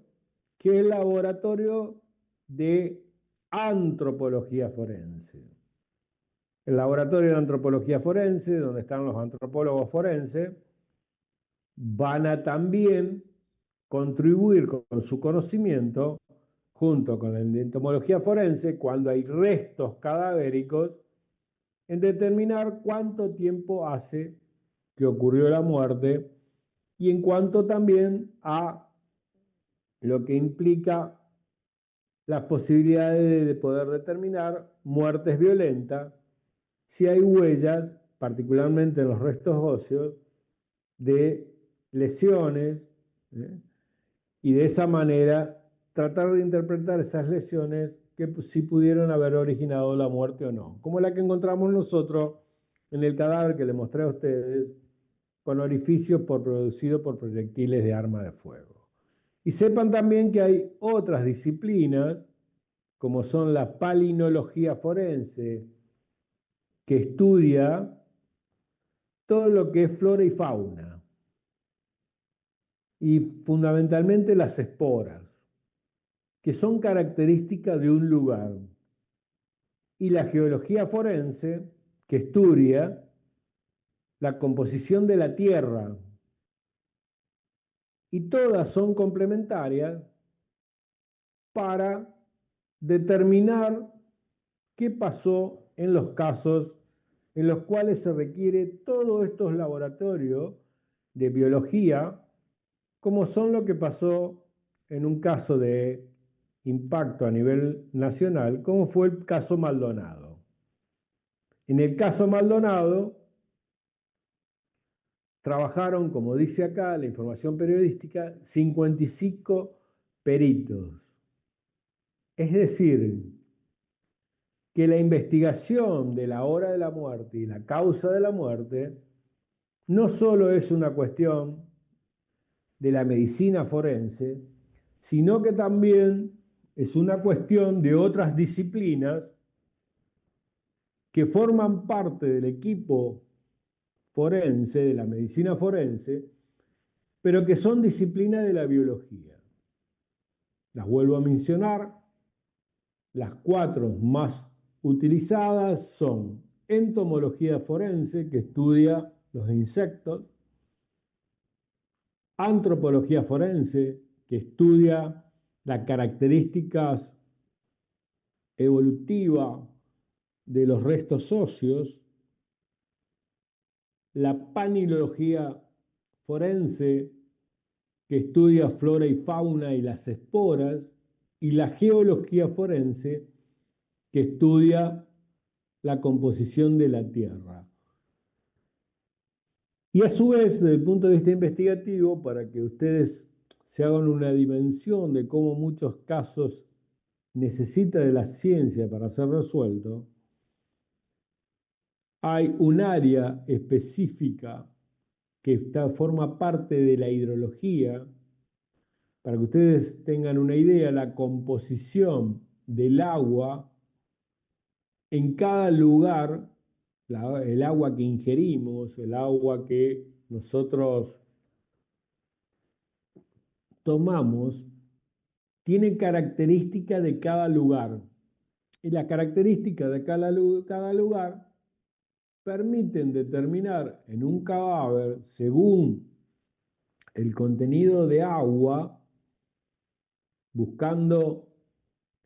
A: que es el laboratorio de antropología forense. El laboratorio de antropología forense, donde están los antropólogos forenses, van a también contribuir con su conocimiento, junto con la entomología forense, cuando hay restos cadavéricos, en determinar cuánto tiempo hace que ocurrió la muerte y en cuanto también a lo que implica las posibilidades de poder determinar muertes violentas, si hay huellas, particularmente en los restos óseos, de lesiones, ¿eh? Y de esa manera tratar de interpretar esas lesiones que si pudieron haber originado la muerte o no, como la que encontramos nosotros en el cadáver que les mostré a ustedes, con orificios producidos por proyectiles de arma de fuego. Y sepan también que hay otras disciplinas, como son la palinología forense, que estudia todo lo que es flora y fauna, y fundamentalmente las esporas, que son características de un lugar, y la geología forense, que estudia la composición de la tierra, y todas son complementarias para determinar qué pasó en los casos en los cuales se requiere todos estos laboratorios de biología, como son lo que pasó en un caso de impacto a nivel nacional, como fue el caso Maldonado. En el caso Maldonado, trabajaron, como dice acá la información periodística, 55 peritos. Es decir, que la investigación de la hora de la muerte y la causa de la muerte no solo es una cuestión de la medicina forense, sino que también es una cuestión de otras disciplinas que forman parte del equipo forense, de la medicina forense, pero que son disciplinas de la biología. Las vuelvo a mencionar. Las cuatro más utilizadas son entomología forense, que estudia los insectos; antropología forense, que estudia las características evolutivas de los restos óseos; la panilología forense, que estudia flora y fauna y las esporas; y la geología forense, que estudia la composición de la tierra. Y a su vez, desde el punto de vista investigativo, para que ustedes se hagan una dimensión de cómo muchos casos necesita de la ciencia para ser resuelto, hay un área específica que forma parte de la hidrología. Para que ustedes tengan una idea, la composición del agua en cada lugar, el agua que ingerimos, el agua que nosotros tomamos, tiene características de cada lugar. Y las características de cada lugar permiten determinar en un cadáver, según el contenido de agua, buscando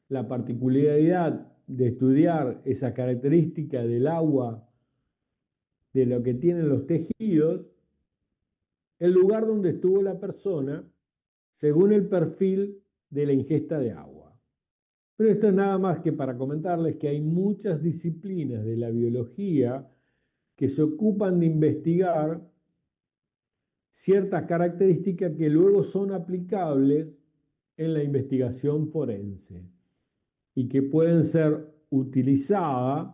A: la particularidad de estudiar esa característica del agua, de lo que tienen los tejidos, el lugar donde estuvo la persona, según el perfil de la ingesta de agua. Pero esto es nada más que para comentarles que hay muchas disciplinas de la biología que se ocupan de investigar ciertas características que luego son aplicables en la investigación forense y que pueden ser utilizadas,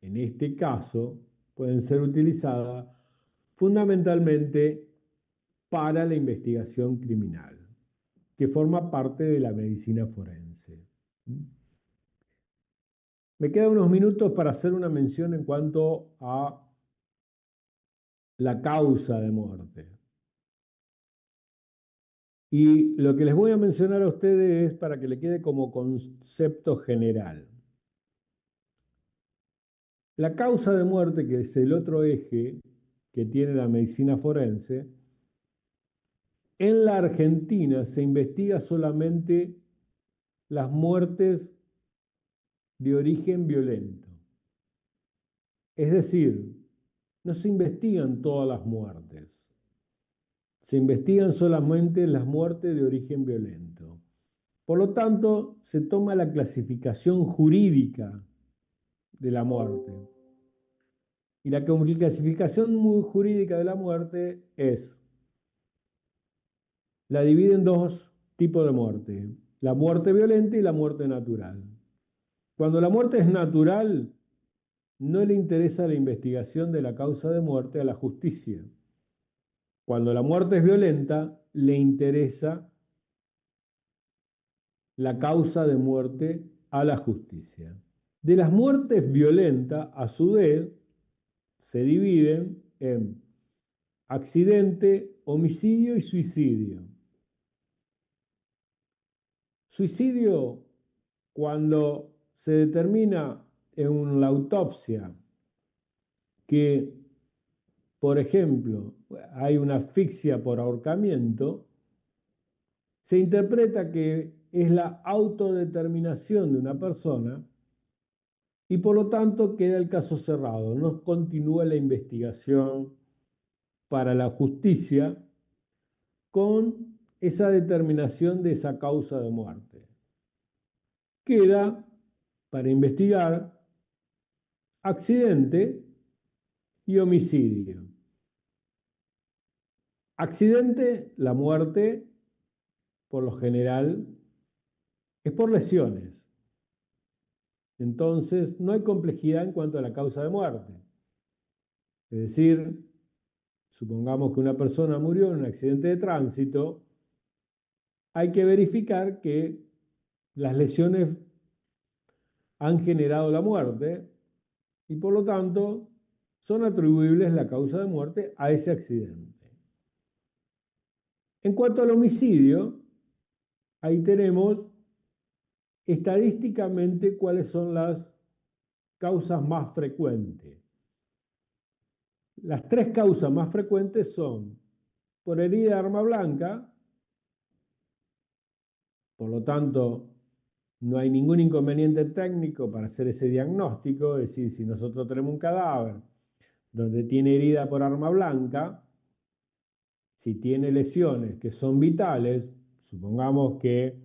A: en este caso, pueden ser utilizadas fundamentalmente para la investigación criminal, que forma parte de la medicina forense. Me quedan unos minutos para hacer una mención en cuanto a la causa de muerte. Y lo que les voy a mencionar a ustedes es para que le quede como concepto general. La causa de muerte, que es el otro eje que tiene la medicina forense, en la Argentina se investiga solamente las muertes de origen violento. Es decir, no se investigan todas las muertes. Se investigan solamente las muertes de origen violento. Por lo tanto, se toma la clasificación jurídica de la muerte. Y la clasificación jurídica de la muerte la divide en dos tipos de muerte: la muerte violenta y la muerte natural. Cuando la muerte es natural, no le interesa la investigación de la causa de muerte a la justicia. Cuando la muerte es violenta, le interesa la causa de muerte a la justicia. De las muertes violentas, a su vez, se dividen en accidente, homicidio y suicidio. Suicidio, cuando se determina en la autopsia que, por ejemplo, hay una asfixia por ahorcamiento, se interpreta que es la autodeterminación de una persona y por lo tanto queda el caso cerrado. No continúa la investigación para la justicia con esa determinación de esa causa de muerte. Queda para investigar accidente y homicidio. Accidente, la muerte, por lo general, es por lesiones. Entonces, no hay complejidad en cuanto a la causa de muerte. Es decir, supongamos que una persona murió en un accidente de tránsito, hay que verificar que las lesiones han generado la muerte y por lo tanto son atribuibles la causa de muerte a ese accidente. En cuanto al homicidio, ahí tenemos estadísticamente cuáles son las causas más frecuentes. Las tres causas más frecuentes son por herida de arma blanca, por lo tanto no hay ningún inconveniente técnico para hacer ese diagnóstico, es decir, si nosotros tenemos un cadáver donde tiene herida por arma blanca, si tiene lesiones que son vitales, supongamos que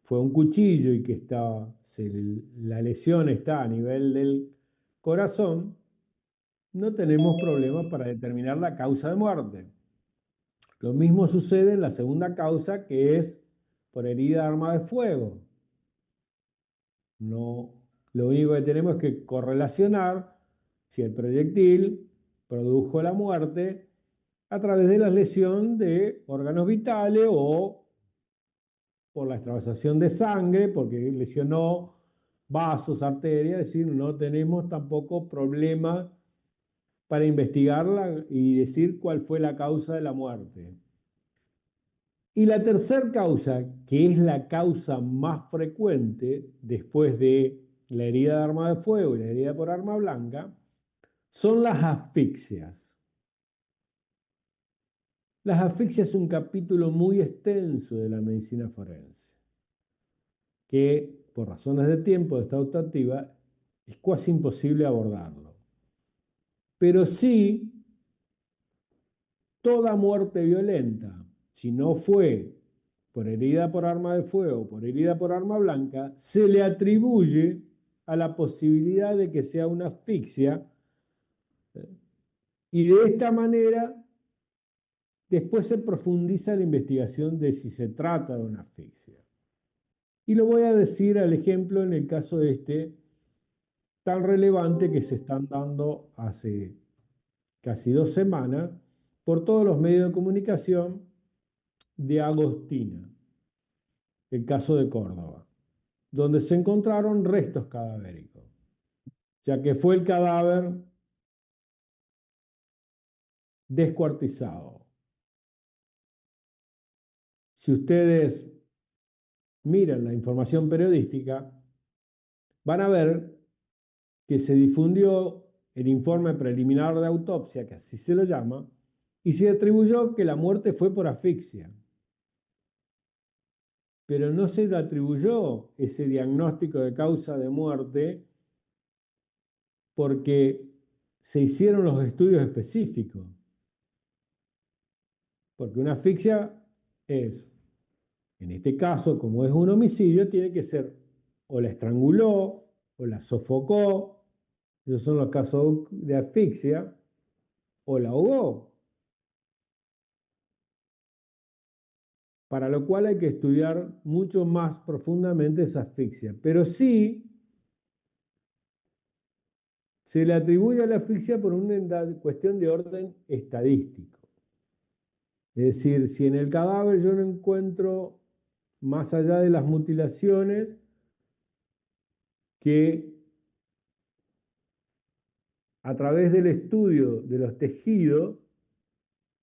A: fue un cuchillo y que la lesión está a nivel del corazón, no tenemos problemas para determinar la causa de muerte. Lo mismo sucede en la segunda causa, que es por herida de arma de fuego. No, lo único que tenemos es que correlacionar si el proyectil produjo la muerte a través de la lesión de órganos vitales o por la extravasación de sangre, porque lesionó vasos, arterias, es decir, no tenemos tampoco problema para investigarla y decir cuál fue la causa de la muerte. Y la tercera causa, que es la causa más frecuente después de la herida de arma de fuego y la herida por arma blanca, son las asfixias. Las asfixias es un capítulo muy extenso de la medicina forense, que por razones de tiempo de esta optativa es casi imposible abordarlo. Pero sí, toda muerte violenta, si no fue por herida por arma de fuego o por herida por arma blanca, se le atribuye a la posibilidad de que sea una asfixia, y de esta manera después se profundiza la investigación de si se trata de una asfixia. Y lo voy a decir al ejemplo en el caso tan relevante que se están dando hace casi 2 semanas por todos los medios de comunicación, de Agostina, el caso de Córdoba. donde se encontraron restos cadavéricos, ya que fue el cadáver descuartizado. Si ustedes miran la información periodística, van a ver que se difundió el informe preliminar de autopsia, que así se lo llama, y se atribuyó que la muerte fue por asfixia. Pero no se le atribuyó ese diagnóstico de causa de muerte porque se hicieron los estudios específicos. Porque una asfixia es, en este caso, como es un homicidio, tiene que ser o la estranguló o la sofocó, esos son los casos de asfixia, o la ahogó. Para lo cual hay que estudiar mucho más profundamente esa asfixia. Pero sí se le atribuye a la asfixia por una cuestión de orden estadístico. Es decir, si en el cadáver yo no encuentro, más allá de las mutilaciones, que a través del estudio de los tejidos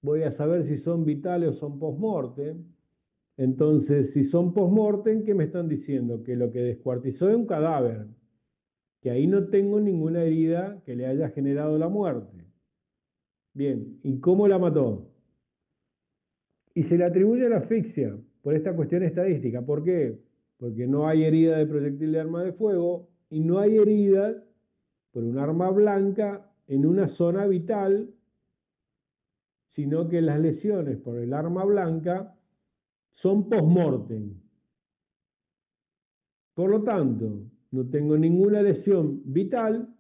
A: voy a saber si son vitales o son post-mortem. Entonces, si son post-mortem, ¿qué me están diciendo? Que lo que descuartizó es un cadáver, que ahí no tengo ninguna herida que le haya generado la muerte. Bien, ¿y cómo la mató? Y se le atribuye la asfixia por esta cuestión estadística. ¿Por qué? Porque no hay herida de proyectil de arma de fuego y no hay heridas por un arma blanca en una zona vital, sino que las lesiones por el arma blanca son post-mortem. Por lo tanto, no tengo ninguna lesión vital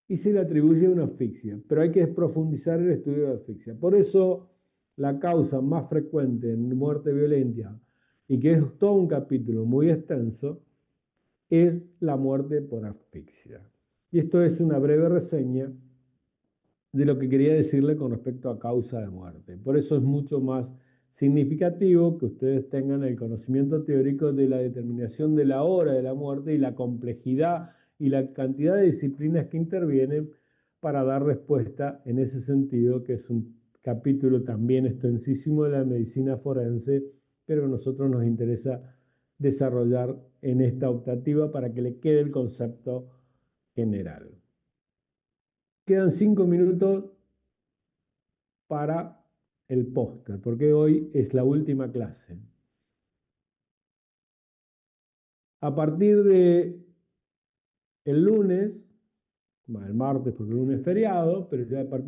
A: y se le atribuye una asfixia. Pero hay que profundizar el estudio de la asfixia. Por eso, la causa más frecuente en muerte violenta, y que es todo un capítulo muy extenso, es la muerte por asfixia. Y esto es una breve reseña de lo que quería decirle con respecto a causa de muerte. Por eso es mucho más significativo que ustedes tengan el conocimiento teórico de la determinación de la hora de la muerte y la complejidad y la cantidad de disciplinas que intervienen para dar respuesta en ese sentido, que es un capítulo también extensísimo de la medicina forense, pero a nosotros nos interesa desarrollar en esta optativa para que le quede el concepto general. Quedan 5 minutos para el póster, porque hoy es la última clase. A partir de el lunes, el martes porque el lunes es feriado, pero ya a partir